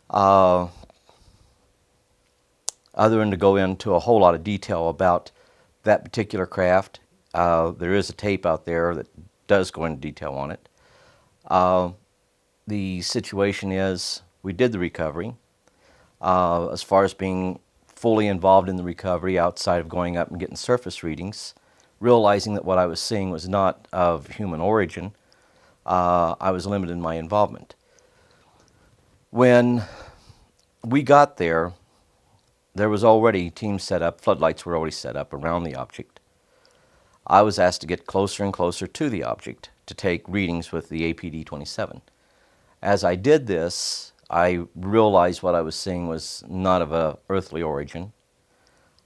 Other than to go into a whole lot of detail about that particular craft, there is a tape out there that does go into detail on it. The situation is we did the recovery. As far as being fully involved in the recovery outside of going up and getting surface readings, realizing that what I was seeing was not of human origin, I was limited in my involvement. When we got there, there was already teams set up, floodlights were already set up around the object. I was asked to get closer and closer to the object to take readings with the APD-27. As I did this, I realized what I was seeing was not of a earthly origin.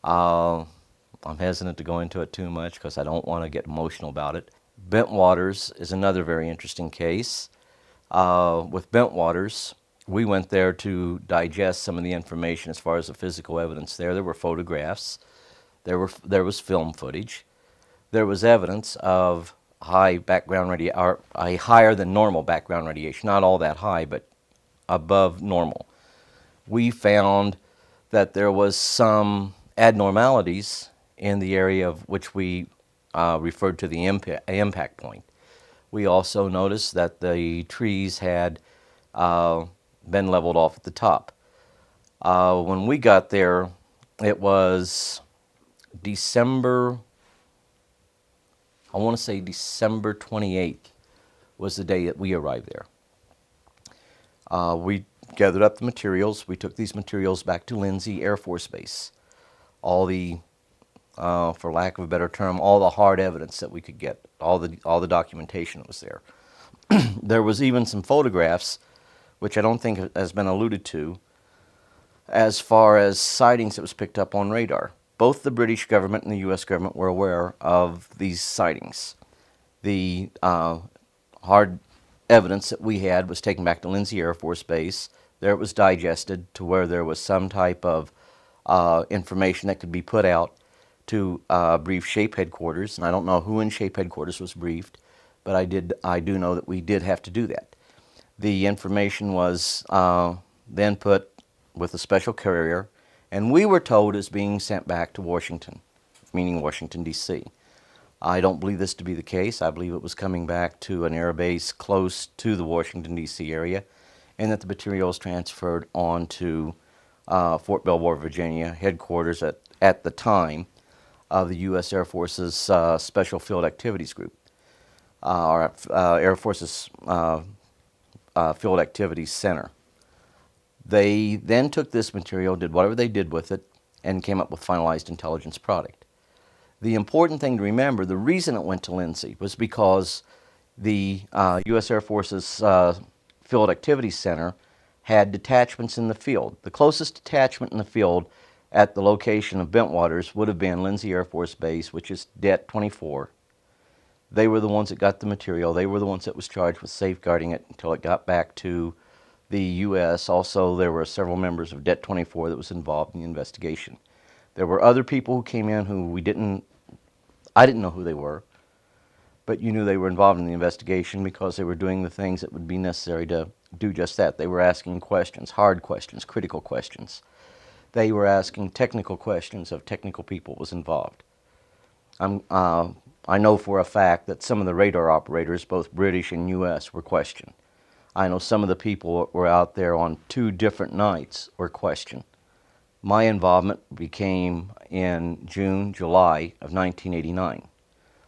I'm hesitant to go into it too much because I don't want to get emotional about it. Bentwaters is another very interesting case. With Bentwaters, we went there to digest some of the information as far as the physical evidence there. There were photographs, there was film footage, there was evidence of high background radiation, or a higher than normal background radiation, not all that high, but above normal. We found that there was some abnormalities in the area of which we referred to the impact point. We also noticed that the trees had been leveled off at the top. When we got there, it was December 28th was the day that we arrived there. We gathered up the materials. We took these materials back to Lindsay Air Force Base. All the, for lack of a better term, all the hard evidence that we could get, all the documentation that was there. There was even some photographs, which I don't think has been alluded to, as far as sightings that was picked up on radar. Both the British government and the U.S. government were aware of these sightings. The hard evidence that we had was taken back to Lindsay Air Force Base. There it was digested to where there was some type of information that could be put out to brief SHAPE headquarters. And I don't know who in SHAPE headquarters was briefed, but I do know that we did have to do that. The information was then put with a special carrier, and we were told it's being sent back to Washington, meaning Washington, D.C. I don't believe this to be the case. I believe it was coming back to an air base close to the Washington, D.C. area, and that the material was transferred on to Fort Belvoir, Virginia, headquarters at the time of the U.S. Air Force's Special Field Activities Group, or Air Force's Field Activities Center. They then took this material, did whatever they did with it, and came up with finalized intelligence product. The important thing to remember, the reason it went to Lindsay was because the U.S. Air Force's Field Activities Center had detachments in the field. The closest detachment in the field at the location of Bentwaters would have been Lindsay Air Force Base, which is Det 24. They were the ones that got the material. They were the ones that was charged with safeguarding it until it got back to the U.S. Also, there were several members of Det 24 that was involved in the investigation. There were other people who came in who I didn't know who they were, but you knew they were involved in the investigation because they were doing the things that would be necessary to do just that. They were asking questions, hard questions, critical questions. They were asking technical questions of technical people was involved. I know for a fact that some of the radar operators, both British and U.S., were questioned. I know some of the people that were out there on 2 different nights were questioned. My involvement became in June, July of 1989.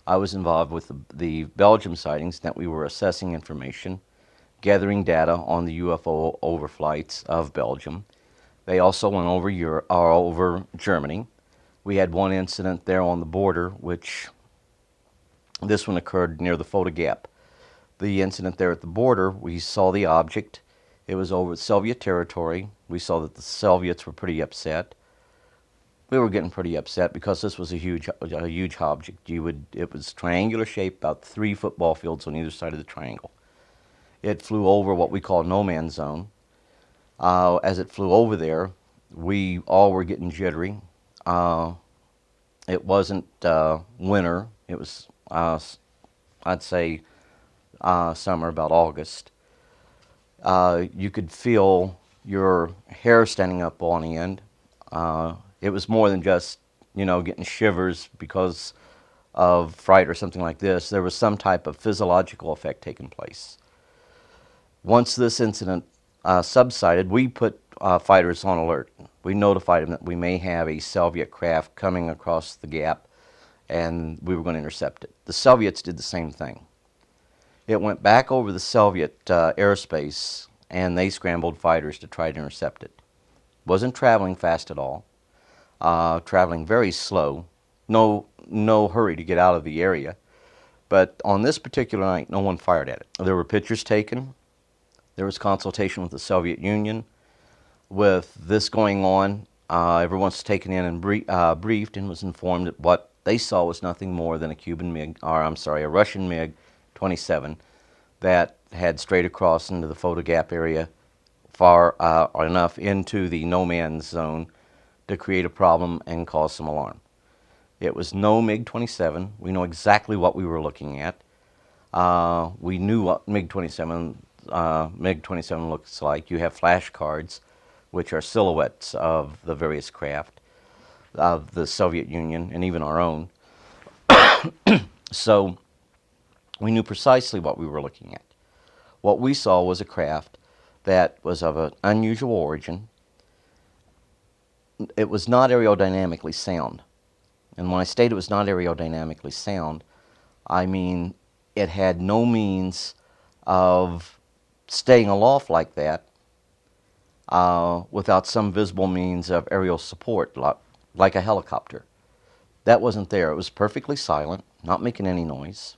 I was involved with the Belgium sightings that we were assessing information, gathering data on the UFO overflights of Belgium. They also went over Germany. We had one incident there on the border, which this one occurred near the Foda Gap. The incident there at the border, we saw the object. It was over Soviet territory. We saw that the Soviets were pretty upset. We were getting pretty upset because this was a huge object. It was triangular shape, about 3 football fields on either side of the triangle. It flew over what we call no man's zone. As it flew over there, We all were getting jittery. It wasn't winter. It was, I'd say, summer, about August. You could feel your hair standing up on end. It was more than just, getting shivers because of fright or something like this. There was some type of physiological effect taking place. Once this incident subsided, we put fighters on alert. We notified them that we may have a Soviet craft coming across the gap, and we were going to intercept it. The Soviets did the same thing. It went back over the Soviet airspace, and they scrambled fighters to try to intercept it. Wasn't traveling fast at all. Traveling very slow. No hurry to get out of the area. But on this particular night, no one fired at it. There were pictures taken. There was consultation with the Soviet Union. With this going on, everyone was taken in and briefed and was informed that what they saw was nothing more than a Russian MiG-27 that had strayed across into the photo gap area far enough into the no man's zone to create a problem and cause some alarm. It was no MiG-27. We know exactly what we were looking at. We knew what MiG-27 looks like. You have flashcards, which are silhouettes of the various craft of the Soviet Union and even our own. So we knew precisely what we were looking at. What we saw was a craft that was of an unusual origin. It was not aerodynamically sound. And when I state it was not aerodynamically sound, I mean it had no means of staying aloft like that without some visible means of aerial support, like a helicopter. That wasn't there. It was perfectly silent, not making any noise,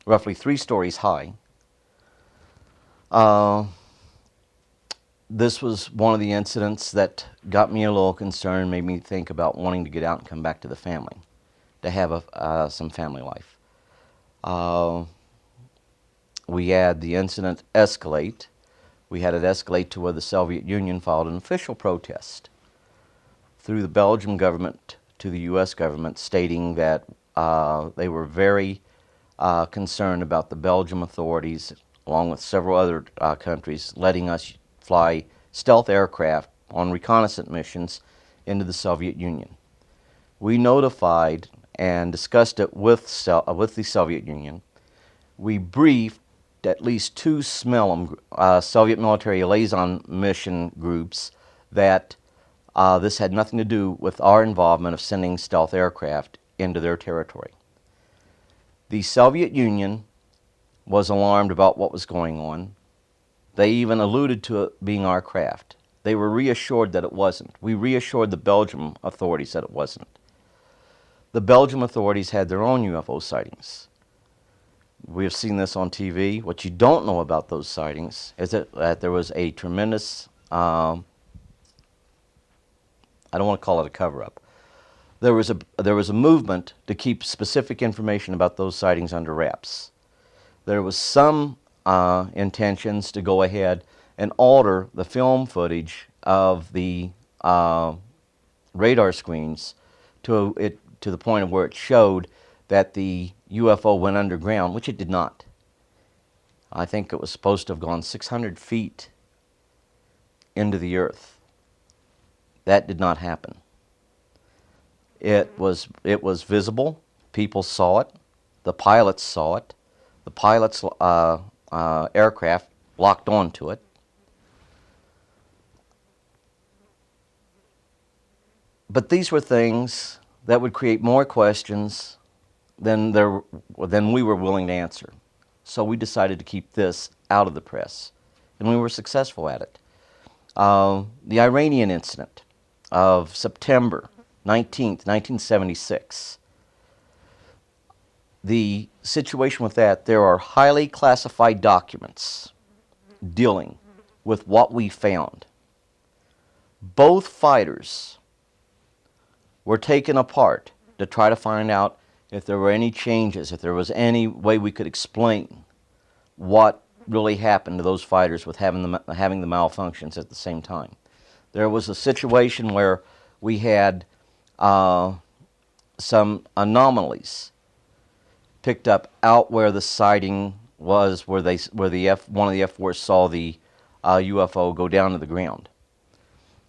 roughly 3 stories high. This was one of the incidents that got me a little concerned, made me think about wanting to get out and come back to the family, to have some family life. We had the incident escalate. We had it escalate to where the Soviet Union filed an official protest through the Belgian government to the U.S. government, stating that they were very concerned about the Belgian authorities, along with several other countries, letting us fly stealth aircraft on reconnaissance missions into the Soviet Union. We notified and discussed it with the Soviet Union. We briefed at least 2 Soviet military liaison mission groups that this had nothing to do with our involvement of sending stealth aircraft into their territory. The Soviet Union was alarmed about what was going on. They even alluded to it being our craft. They were reassured that it wasn't. We reassured the Belgian authorities that it wasn't. The Belgian authorities had their own UFO sightings. We have seen this on TV. What you don't know about those sightings is that there was a tremendous, I don't want to call it a cover-up. There was a movement to keep specific information about those sightings under wraps. There was some intentions to go ahead and alter the film footage of the radar screens to the point of where it showed that the UFO went underground, which it did not. I think it was supposed to have gone 600 feet into the earth. That did not happen. It was visible. People saw it. The pilots saw it. The pilots' aircraft locked onto it. But these were things that would create more questions than we were willing to answer. So we decided to keep this out of the press, and we were successful at it. The Iranian incident of September 19th, 1976. The situation with that, there are highly classified documents dealing with what we found. Both fighters were taken apart to try to find out if there were any changes, if there was any way we could explain what really happened to those fighters with having the malfunctions at the same time. There was a situation where we had some anomalies picked up out where the sighting was, where one of the F-4s saw the UFO go down to the ground.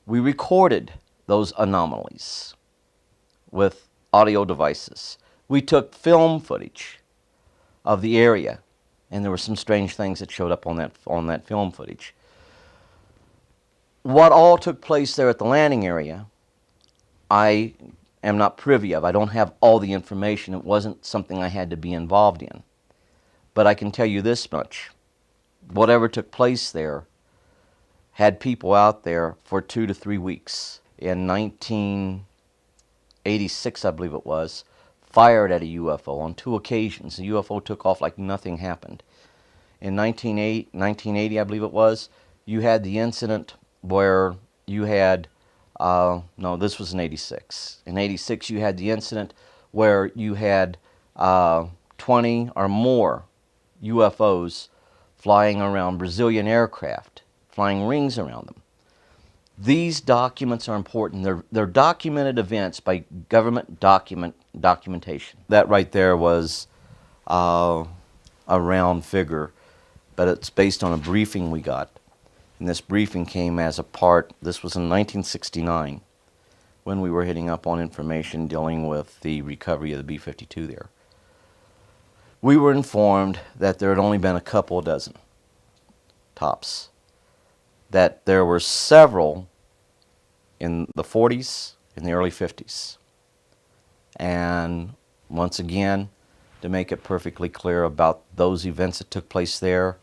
We recorded those anomalies with audio devices. We took film footage of the area, and there were some strange things that showed up on that film footage. What all took place there at the landing area, I am not privy of. I don't have all the information. It wasn't something I had to be involved in. But I can tell you this much. Whatever took place there had people out there for 2 to 3 weeks. In 1986, I believe it was, fired at a UFO on 2 occasions. The UFO took off like nothing happened. In 1980, I believe it was, you had the incident where you had, no, this was in 86. In 86, you had the incident where you had 20 or more UFOs flying around Brazilian aircraft, flying rings around them. These documents are important. They're documented events by government documentation. That right there was a round figure, but it's based on a briefing we got. And this briefing came as a part, this was in 1969, when we were hitting up on information dealing with the recovery of the B-52 there. We were informed that there had only been a couple dozen, tops. That there were several in the 40s, in the early 50s. And once again, to make it perfectly clear about those events that took place there,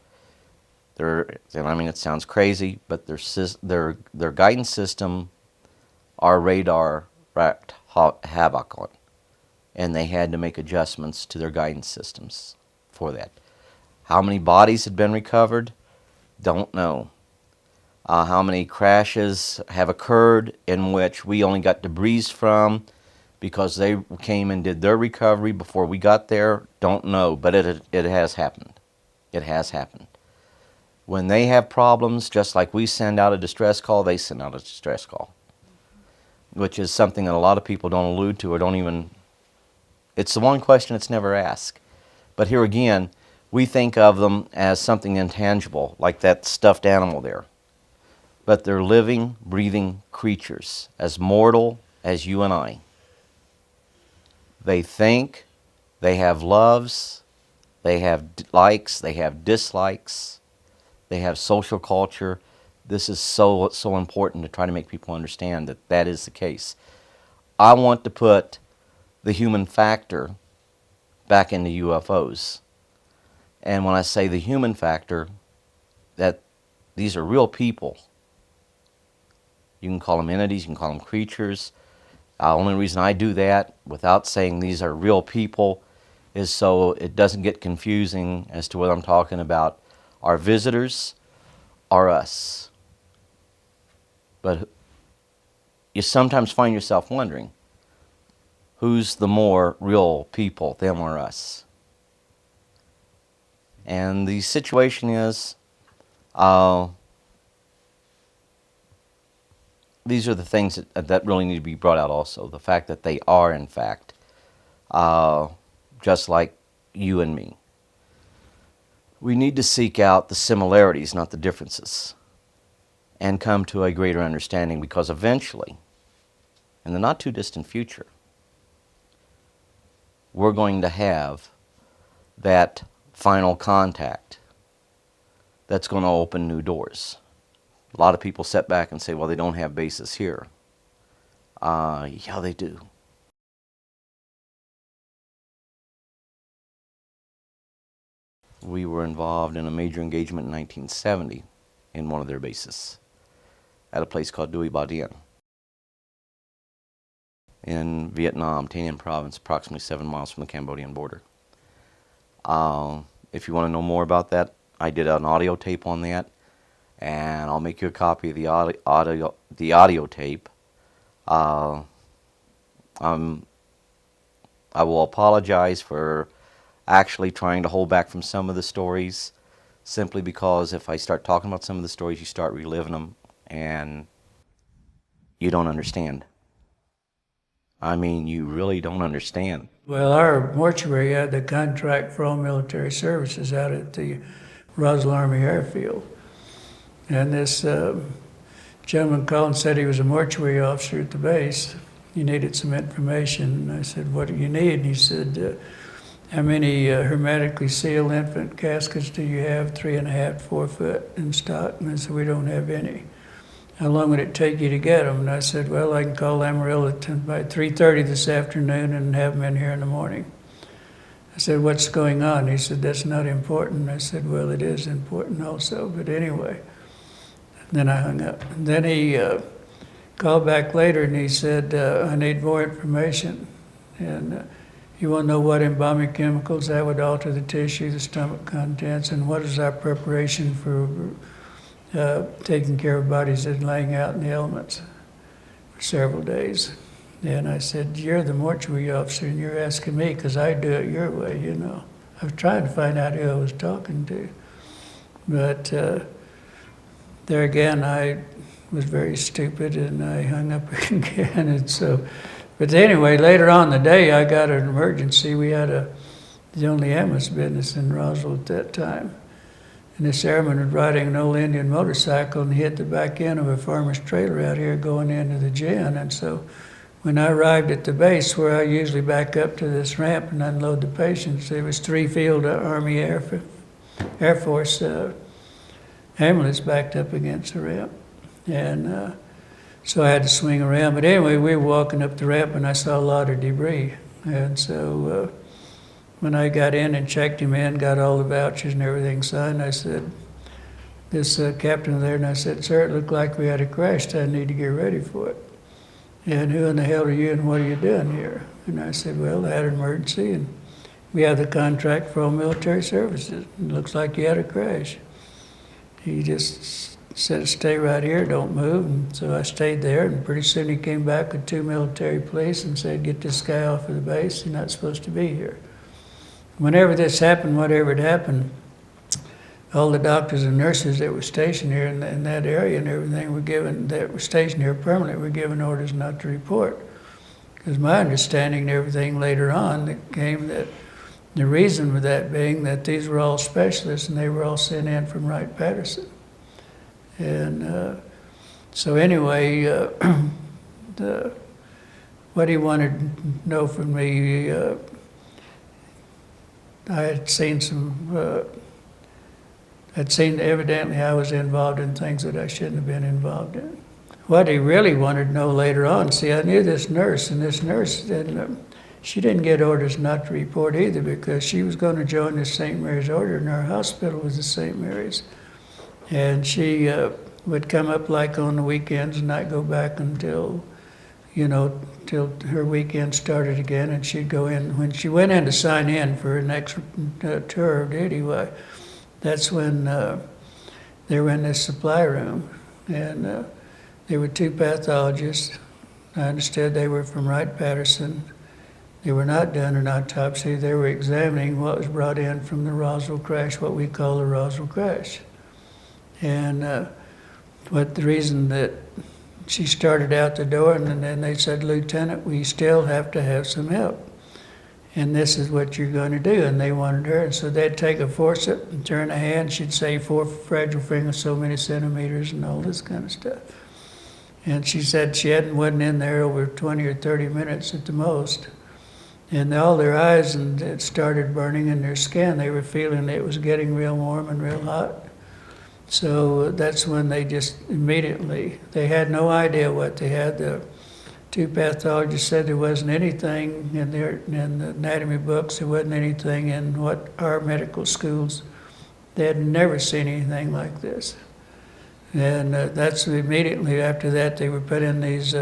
and I mean, it sounds crazy, but their guidance system, our radar wreaked havoc on, and they had to make adjustments to their guidance systems for that. How many bodies had been recovered? Don't know. How many crashes have occurred in which we only got debris from because they came and did their recovery before we got there? Don't know, but it has happened. It has happened. When they have problems, just like we send out a distress call, they send out a distress call, which is something that a lot of people don't allude to or don't even, it's the one question that's never asked. But here again, we think of them as something intangible, like that stuffed animal there. But they're living, breathing creatures, as mortal as you and I. They think, they have loves, they have likes, they have dislikes, they have social culture. This is so important to try to make people understand that that is the case. I want to put the human factor back into UFOs. And when I say the human factor, that these are real people. You can call them entities, you can call them creatures. The only reason I do that without saying these are real people is so it doesn't get confusing as to whether I'm talking about our visitors or us. But you sometimes find yourself wondering, who's the more real people, them or us? And the situation is, these are the things that really need to be brought out also. The fact that they are, in fact, just like you and me. We need to seek out the similarities, not the differences, and come to a greater understanding, because eventually, in the not too distant future, we're going to have that final contact that's going to open new doors. A lot of people sit back and say, well, they don't have bases here. Yeah, they do. We were involved in a major engagement in 1970 in one of their bases at a place called Dui Ba Dien in Vietnam, Tay Ninh province, approximately 7 miles from the Cambodian border. If you want to know more about that, I did an audio tape on that, and I'll make you a copy of the audio tape. I will apologize for actually trying to hold back from some of the stories, simply because if I start talking about some of the stories, you start reliving them, and You don't understand. I mean, you really don't understand. Well, our mortuary had the contract for all military services out at the Roswell Army Airfield. And this gentleman called and said he was a mortuary officer at the base. He needed some information. And I said, what do you need? And he said, how many hermetically sealed infant caskets do you have, 3.5 to 4 foot in stock? And I said, we don't have any. How long would it take you to get them? And I said, well, I can call Amarillo by 3:30 this afternoon and have them in here in the morning. I said, what's going on? He said, that's not important. I said, well, it is important also, but anyway. Then I hung up. And then he called back later and he said, I need more information. And you want to know what embalming chemicals that would alter the tissue, the stomach contents, and what is our preparation for taking care of bodies that are laying out in the elements for several days. And I said, you're the mortuary officer and you're asking me because I do it your way, you know. I was trying to find out who I was talking to. But there again, I was very stupid and I hung up again. And so, but anyway, later on in the day, I got an emergency. We had the only ambulance business in Roswell at that time. And this airman was riding an old Indian motorcycle and hit the back end of a farmer's trailer out here going into the gin. And so when I arrived at the base where I usually back up to this ramp and unload the patients, there was 3 Field Army Air Force ambulance backed up against the ramp. And so I had to swing around. But anyway, we were walking up the ramp and I saw a lot of debris. And so when I got in and checked him in, got all the vouchers and everything signed, I said, this captain there, and I said, sir, it looked like we had a crash. I need to get ready for it. And who in the hell are you and what are you doing here? And I said, well, I had an emergency and we have the contract for all military services. It looks like you had a crash. He just said, stay right here, don't move. And so I stayed there, and pretty soon he came back with 2 military police and said, get this guy off of the base, he's not supposed to be here. Whenever this happened, whatever had happened, all the doctors and nurses that were stationed here in that area and everything were given, that were stationed here permanently, were given orders not to report. Because my understanding and everything later on that came that the reason for that being that these were all specialists and they were all sent in from Wright-Patterson. And so anyway, what he wanted to know from me, I had seen evidently I was involved in things that I shouldn't have been involved in. What he really wanted to know later on, see, I knew this nurse, and this nurse, she didn't get orders not to report either because she was going to join the St. Mary's Order, and our hospital was the St. Mary's. And she would come up like on the weekends and not go back until, till her weekend started again, and she'd go in. When she went in to sign in for her next tour of duty, that's when they were in this supply room, and there were 2 pathologists. I understood they were from Wright-Patterson. They were not doing an autopsy. They were examining what was brought in from the Roswell crash, what we call the Roswell crash. And the reason that she started out the door, and then they said, Lieutenant, we still have to have some help. And this is what you're going to do. And they wanted her. And so they'd take a forceps and turn a hand. She'd say 4 fragile fingers, so many centimeters, and all this kind of stuff. And she said she wasn't in there over 20 or 30 minutes at the most. And all their eyes, and it started burning in their skin. They were feeling it was getting real warm and real hot. So that's when they just immediately, they had no idea what they had. The 2 pathologists said there wasn't anything in the anatomy books, there wasn't anything in what our medical schools, they had never seen anything like this. And that's immediately after that they were put in these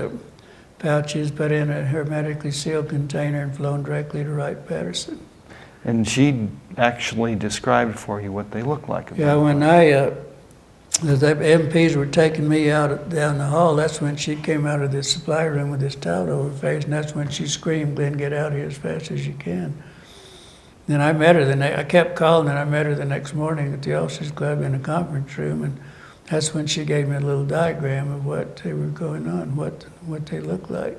pouches, put in a hermetically sealed container and flown directly to Wright-Patterson. And she actually described for you what they looked like. Yeah, when the MPs were taking me out down the hall, that's when she came out of this supply room with this towel over her face, and that's when she screamed, Glenn, get out of here as fast as you can. Then I met her I kept calling, and I met her the next morning at the officers club in a conference room, and that's when she gave me a little diagram of what they were going on, what they look like.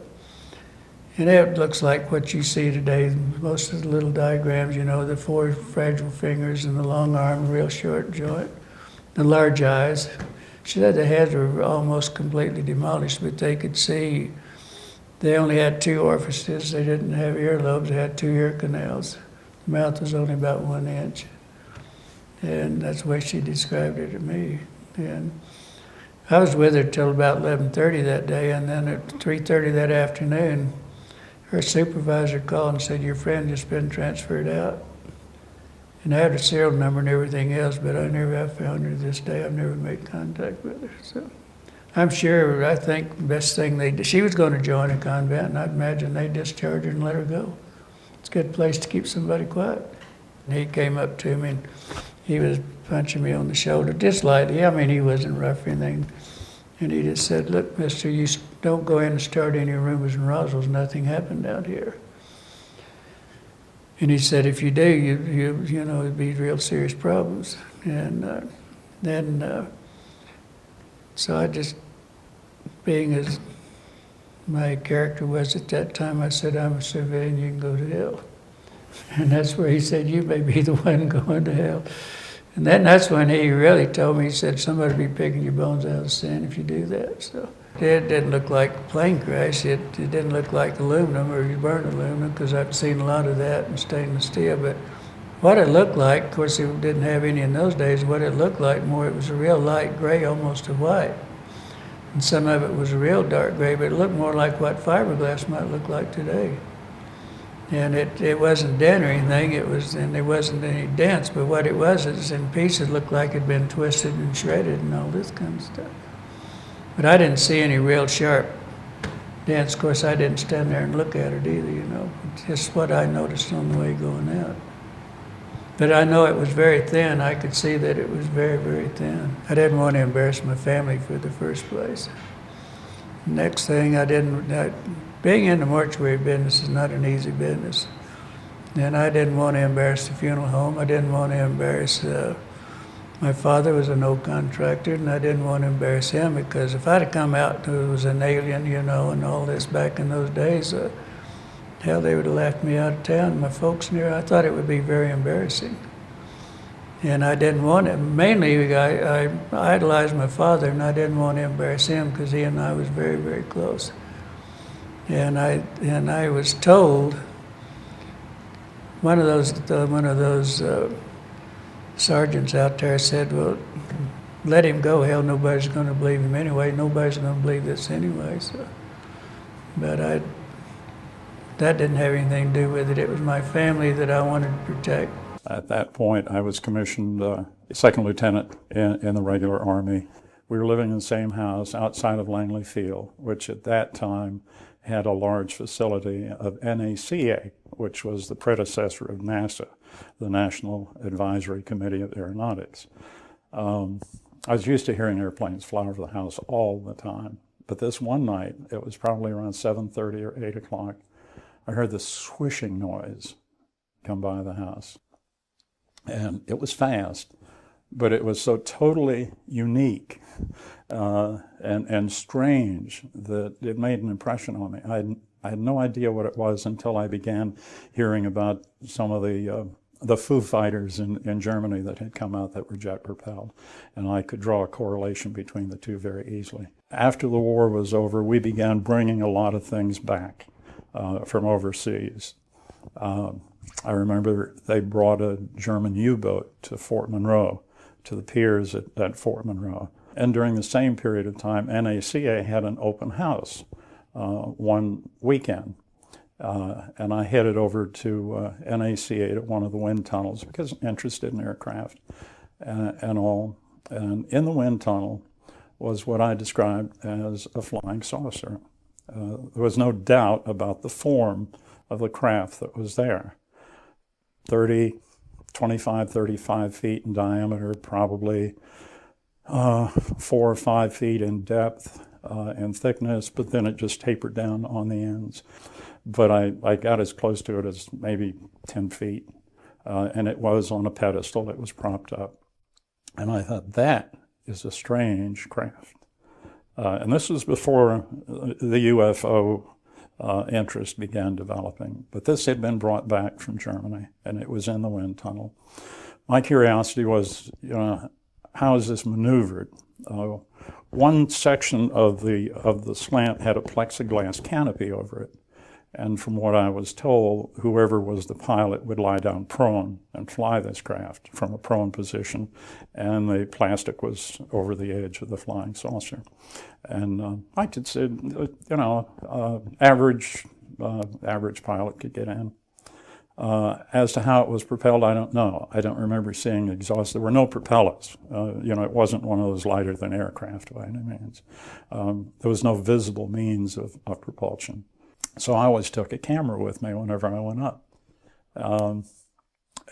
And it looks like what you see today, most of the little diagrams, the 4 fragile fingers and the long arm, real short joint, the large eyes. She said the heads were almost completely demolished, but they could see. They only had 2 orifices. They didn't have earlobes. They had 2 ear canals. The mouth was only about 1 inch. And that's the way she described it to me. And I was with her till about 11:30 that day, and then at 3:30 that afternoon, her supervisor called and said, your friend just been transferred out. And I had her serial number and everything else, but I never have found her to this day. I've never made contact with her. So I think the best thing they did, she was going to join a convent, and I'd imagine they discharged her and let her go. It's a good place to keep somebody quiet. And he came up to me and he was punching me on the shoulder, just lightly. I mean, he wasn't rough or anything. And he just said, look, mister, you don't go in and start any rumors in Roswell. Nothing happened out here. And he said, if you do, it'd be real serious problems. And so I just, being as my character was at that time, I said, I'm a civilian, you can go to hell. And that's where he said, you may be the one going to hell. And then that's when he really told me, he said, somebody will be picking your bones out of the sand if you do that. So it didn't look like a plane crash. It didn't look like aluminum or you burn aluminum, because I've seen a lot of that in stainless steel. But what it looked like, of course, it didn't have any in those days. What it looked like more, it was a real light gray, almost to white. And some of it was a real dark gray, but it looked more like what fiberglass might look like today. And it wasn't dent or anything, and there wasn't any dents, but what it was is in pieces looked like it had been twisted and shredded and all this kind of stuff. But I didn't see any real sharp dents. Of course, I didn't stand there and look at it either, It's just what I noticed on the way going out. But I know it was very thin. I could see that it was very, very thin. I didn't want to embarrass my family for the first place. Next thing, being in the mortuary business is not an easy business. And I didn't want to embarrass the funeral home. I didn't want to embarrass, my father was an old contractor, and I didn't want to embarrass him, because if I'd have come out who was an alien, and all this back in those days, hell, they would have laughed me out of town. My folks knew. I thought it would be very embarrassing. And I didn't want it. Mainly, I idolized my father, and I didn't want to embarrass him, because he and I was very, very close. And I was told, one of those sergeants out there said, well, let him go. Hell, nobody's going to believe him anyway. Nobody's going to believe this anyway. So, but that didn't have anything to do with it. It was my family that I wanted to protect. At that point, I was commissioned second lieutenant in the regular Army. We were living in the same house outside of Langley Field, which at that time had a large facility of NACA, which was the predecessor of NASA, the National Advisory Committee of Aeronautics. I was used to hearing airplanes fly over the house all the time, but this one night, it was probably around 7:30 or 8 o'clock, I heard this swishing noise come by the house. And it was fast, but it was so totally unique and strange that it made an impression on me. I had no idea what it was until I began hearing about some of the Foo Fighters in Germany that had come out that were jet propelled, and I could draw a correlation between the two very easily. After the war was over, we began bringing a lot of things back from overseas. I remember they brought a German U-boat to Fort Monroe, to the piers at Fort Monroe. And during the same period of time, NACA had an open house one weekend. And I headed over to NACA to one of the wind tunnels because I'm interested in aircraft and all. And in the wind tunnel was what I described as a flying saucer. There was no doubt about the form of the craft that was there. 25, 35 feet in diameter, probably 4 or 5 feet in depth and thickness, but then it just tapered down on the ends. But I got as close to it as maybe 10 feet, and it was on a pedestal. It was propped up. And I thought, that is a strange craft. And this was before the UFO interest began developing. But this had been brought back from Germany, and it was in the wind tunnel. My curiosity was, how is this maneuvered? One section of the slant had a plexiglass canopy over it. And from what I was told, whoever was the pilot would lie down prone and fly this craft from a prone position, and the plastic was over the edge of the flying saucer. And I could say, average pilot could get in. As to how it was propelled, I don't know. I don't remember seeing exhaust. There were no propellers. It wasn't one of those lighter than aircraft by any means. There was no visible means of propulsion. So I always took a camera with me whenever I went up.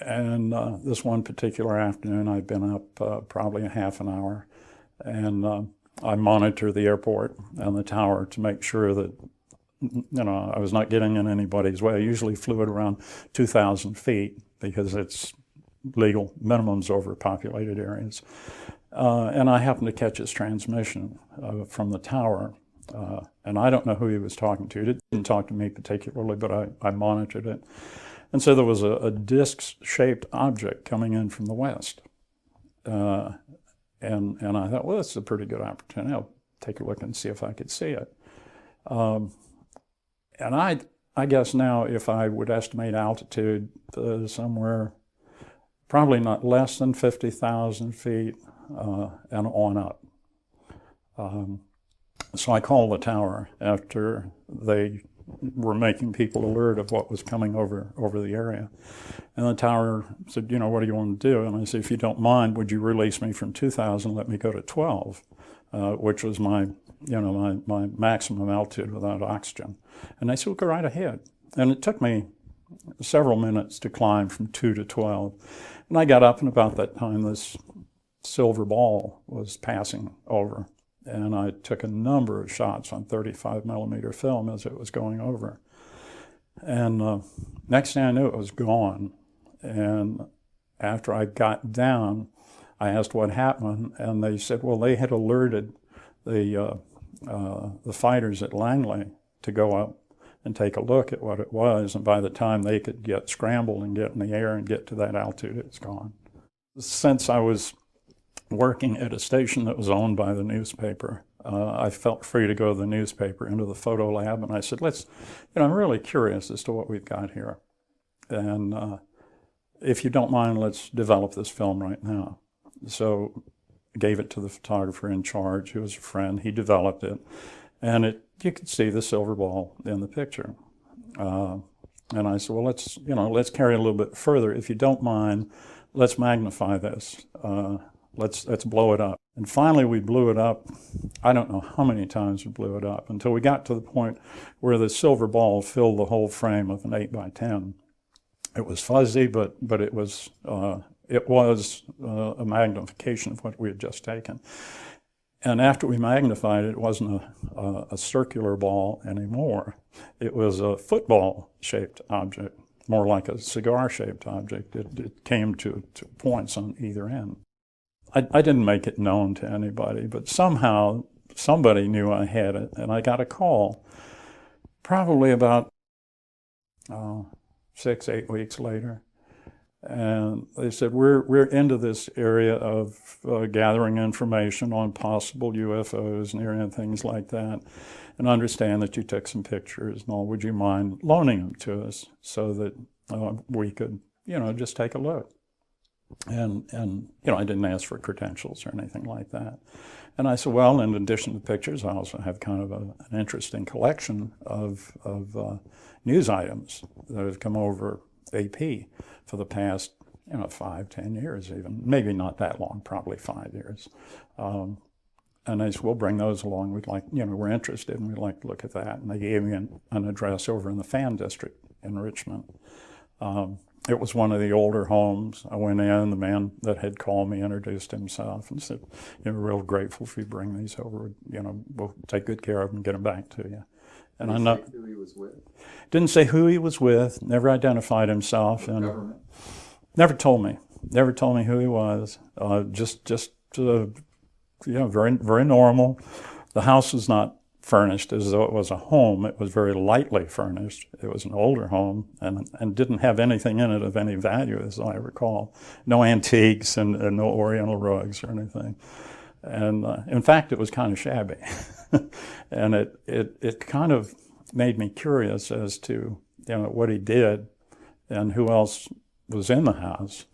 And this one particular afternoon, I'd been up probably a half an hour, and I monitored the airport and the tower to make sure that I was not getting in anybody's way. I usually flew at around 2,000 feet because it's legal minimums over populated areas. And I happened to catch his transmission from the tower. And I don't know who he was talking to. It didn't talk to me particularly, but I monitored it. And so there was a disc-shaped object coming in from the west. And I thought, well, this is a pretty good opportunity. I'll take a look and see if I could see it. And I guess now, if I would estimate altitude somewhere, probably not less than 50,000 feet and on up. So I called the tower after they were making people alert of what was coming over the area. And the tower said, what do you want to do? And I said, if you don't mind, would you release me from 2,000, let me go to 12, which was my maximum altitude without oxygen. And they said, well, go right ahead. And it took me several minutes to climb from 2 to 12. And I got up, and about that time, this silver ball was passing over. And I took a number of shots on 35 millimeter film as it was going over. And next thing I knew, it was gone. And after I got down, I asked what happened, and they said, well, they had alerted the fighters at Langley to go up and take a look at what it was, and by the time they could get scrambled and get in the air and get to that altitude, it's gone. Since I was working at a station that was owned by the newspaper, I felt free to go to the newspaper, into the photo lab, and I said, I'm really curious as to what we've got here. And if you don't mind, let's develop this film right now. So I gave it to the photographer in charge, who was a friend. He developed it, and you could see the silver ball in the picture. And I said, well, let's carry it a little bit further. If you don't mind, let's magnify this. Let's blow it up. And finally, we blew it up. I don't know how many times we blew it up until we got to the point where the silver ball filled the whole frame of an 8x10. It was fuzzy, but it was a magnification of what we had just taken. And after we magnified it, it wasn't a circular ball anymore. It was a football-shaped object, more like a cigar-shaped object. It came to points on either end. I didn't make it known to anybody, but somehow somebody knew I had it, and I got a call probably about 6-8 weeks later. And they said, we're into this area of gathering information on possible UFOs and things like that, and understand that you took some pictures and all. Would you mind loaning them to us so that we could, just take a look? And I didn't ask for credentials or anything like that. And I said, well, in addition to pictures, I also have kind of an interesting collection of news items that have come over AP for the past, 5-10 years even. Maybe not that long, probably 5 years. And they said, we'll bring those along. We'd like, we're interested and we'd like to look at that. And they gave me an address over in the Fan District in Richmond. It was one of the older homes. I went in, the man that had called me introduced himself and said, we're real grateful if you bring these over. We'll take good care of them and get them back to you. And I know who he was with? Didn't say who he was with, never identified himself. The and government? Never told me who he was. Just very, very normal. The house was not furnished as though it was a home. It was very lightly furnished. It was an older home and didn't have anything in it of any value, as I recall. No antiques and no oriental rugs or anything. And in fact, it was kind of shabby. And it kind of made me curious as to what he did and who else was in the house.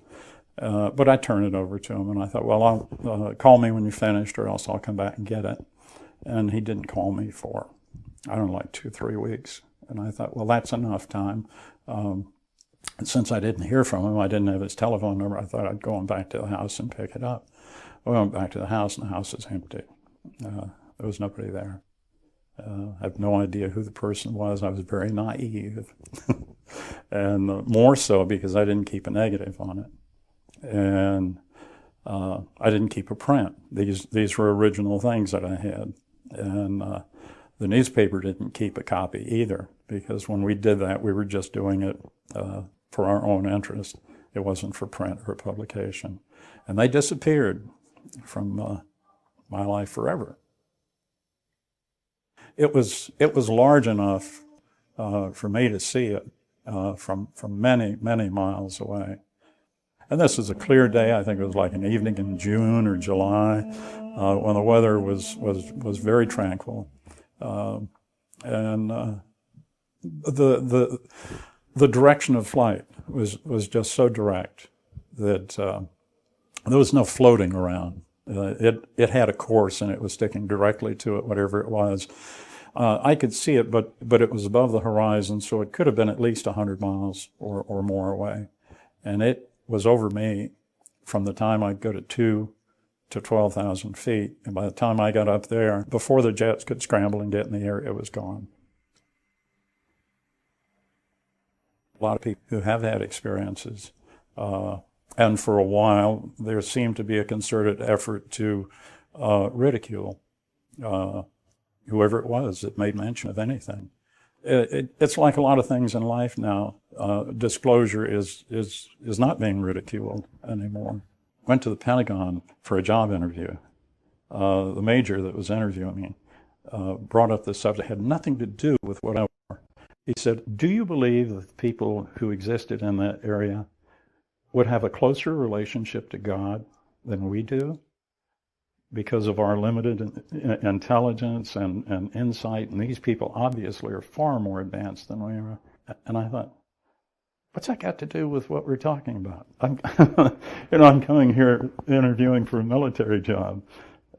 But I turned it over to him, and I thought, well, I'll call me when you're finished, or else I'll come back and get it. And he didn't call me for, I don't know, like 2-3 weeks. And I thought, well, that's enough time. And since I didn't hear from him, I didn't have his telephone number, I thought I'd go on back to the house and pick it up. I went back to the house, and the house was empty. There was nobody there. I have no idea who the person was. I was very naive. And more so because I didn't keep a negative on it. And I didn't keep a print. These were original things that I had. And the newspaper didn't keep a copy either, because when we did that, we were just doing it for our own interest. It wasn't for print or publication. And they disappeared from my life forever. It was large enough for me to see it from many, many miles away. And this was a clear day. I think it was like an evening in June or July, when the weather was very tranquil, and the direction of flight was just so direct that there was no floating around. It had a course, and it was sticking directly to it, whatever it was. I could see it, but it was above the horizon, so it could have been at least 100 miles or more away, and it was over me from the time I'd go to 2 to 12,000 feet. And by the time I got up there, before the jets could scramble and get in the air, it was gone. A lot of people who have had experiences, and for a while, there seemed to be a concerted effort to ridicule whoever it was that made mention of anything. It's like a lot of things in life now. Disclosure is not being ridiculed anymore. Went to the Pentagon for a job interview. The major that was interviewing me brought up this subject. It had nothing to do with what I wore. He said, "Do you believe that people who existed in that area would have a closer relationship to God than we do because of our limited intelligence and insight? And these people obviously are far more advanced than we are." And I thought, what's that got to do with what we're talking about? I'm coming here interviewing for a military job.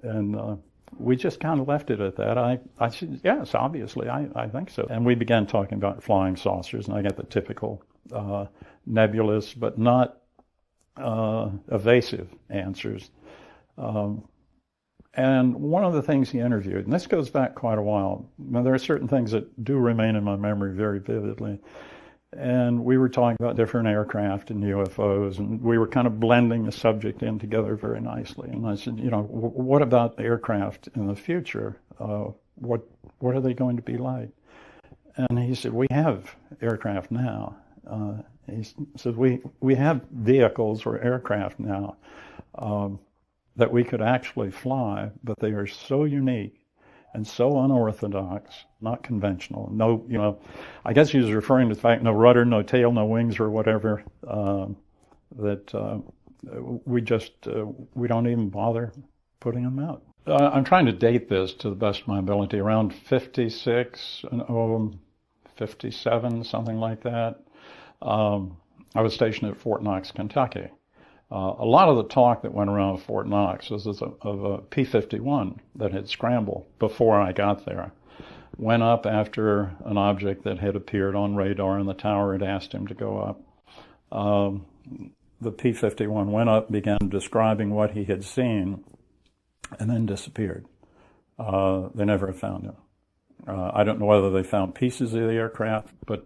And we just kind of left it at that. I said, yes, obviously, I think so. And we began talking about flying saucers, and I got the typical nebulous but not evasive answers. And one of the things he interviewed, and this goes back quite a while, now there are certain things that do remain in my memory very vividly, and we were talking about different aircraft and UFOs, and we were kind of blending the subject in together very nicely. And I said, what about the aircraft in the future? What are they going to be like? And he said, we have aircraft now. He said, we have vehicles or aircraft now that we could actually fly, but they are so unique and so unorthodox, not conventional. No, I guess he was referring to the fact no rudder, no tail, no wings or whatever, that we don't even bother putting them out. I'm trying to date this to the best of my ability, around 56, 57, something like that. I was stationed at Fort Knox, Kentucky. A lot of the talk that went around Fort Knox was of a P-51 that had scrambled before I got there. Went up after an object that had appeared on radar, and the tower had asked him to go up. The P-51 went up, began describing what he had seen, and then disappeared. They never found him. I don't know whether they found pieces of the aircraft, but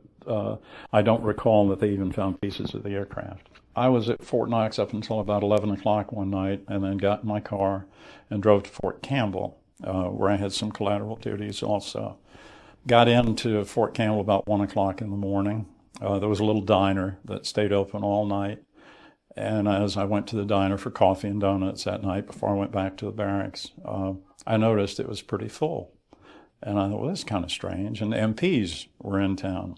I don't recall that they even found pieces of the aircraft. I was at Fort Knox up until about 11 o'clock one night, and then got in my car and drove to Fort Campbell, where I had some collateral duties also. Got into Fort Campbell about 1 o'clock in the morning. There was a little diner that stayed open all night. And as I went to the diner for coffee and donuts that night before I went back to the barracks, I noticed it was pretty full. And I thought, well, this is kind of strange. And the MPs were in town.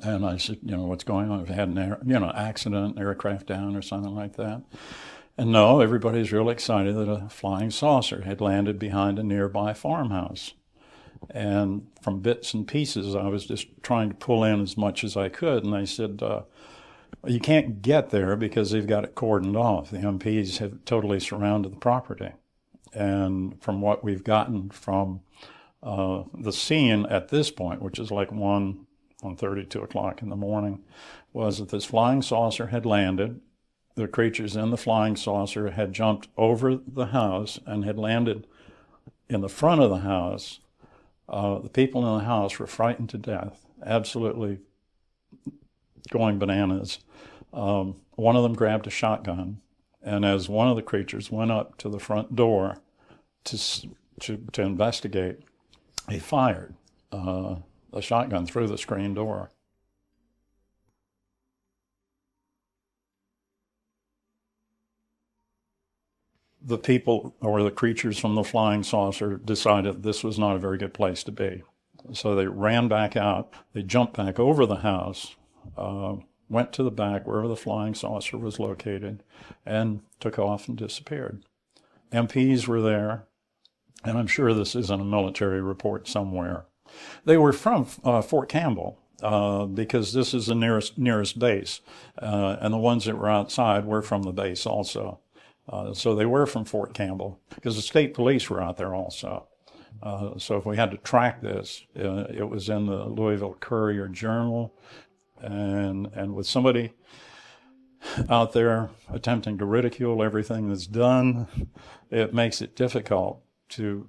And I said, what's going on? Have you had an accident, an aircraft down or something like that? And no, everybody's real excited that a flying saucer had landed behind a nearby farmhouse. And from bits and pieces, I was just trying to pull in as much as I could. And they said, you can't get there because they've got it cordoned off. The MPs have totally surrounded the property. And from what we've gotten from the scene at this point, which is like 1:30, 2 o'clock in the morning, was that this flying saucer had landed. The creatures in the flying saucer had jumped over the house and had landed in the front of the house. The people in the house were frightened to death, absolutely going bananas. One of them grabbed a shotgun, and as one of the creatures went up to the front door to investigate, he fired a shotgun through the screen door. The people, or the creatures from the flying saucer, decided this was not a very good place to be. So they ran back out, they jumped back over the house, went to the back wherever the flying saucer was located, and took off and disappeared. MPs were there, and I'm sure this is in a military report somewhere. They were from Fort Campbell, because this is the nearest base, and the ones that were outside were from the base also. So they were from Fort Campbell, because the state police were out there also. So if we had to track this, it was in the Louisville Courier-Journal, and with somebody out there attempting to ridicule everything that's done, it makes it difficult to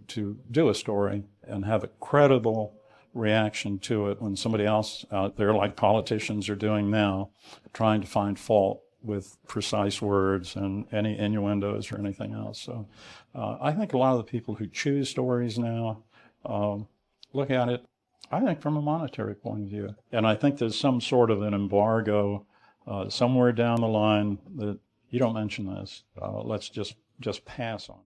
do a story and have a credible reaction to it when somebody else out there, like politicians are doing now, trying to find fault with precise words and any innuendos or anything else. So I think a lot of the people who choose stories now look at it, I think, from a monetary point of view. And I think there's some sort of an embargo somewhere down the line that you don't mention this. Let's just pass on.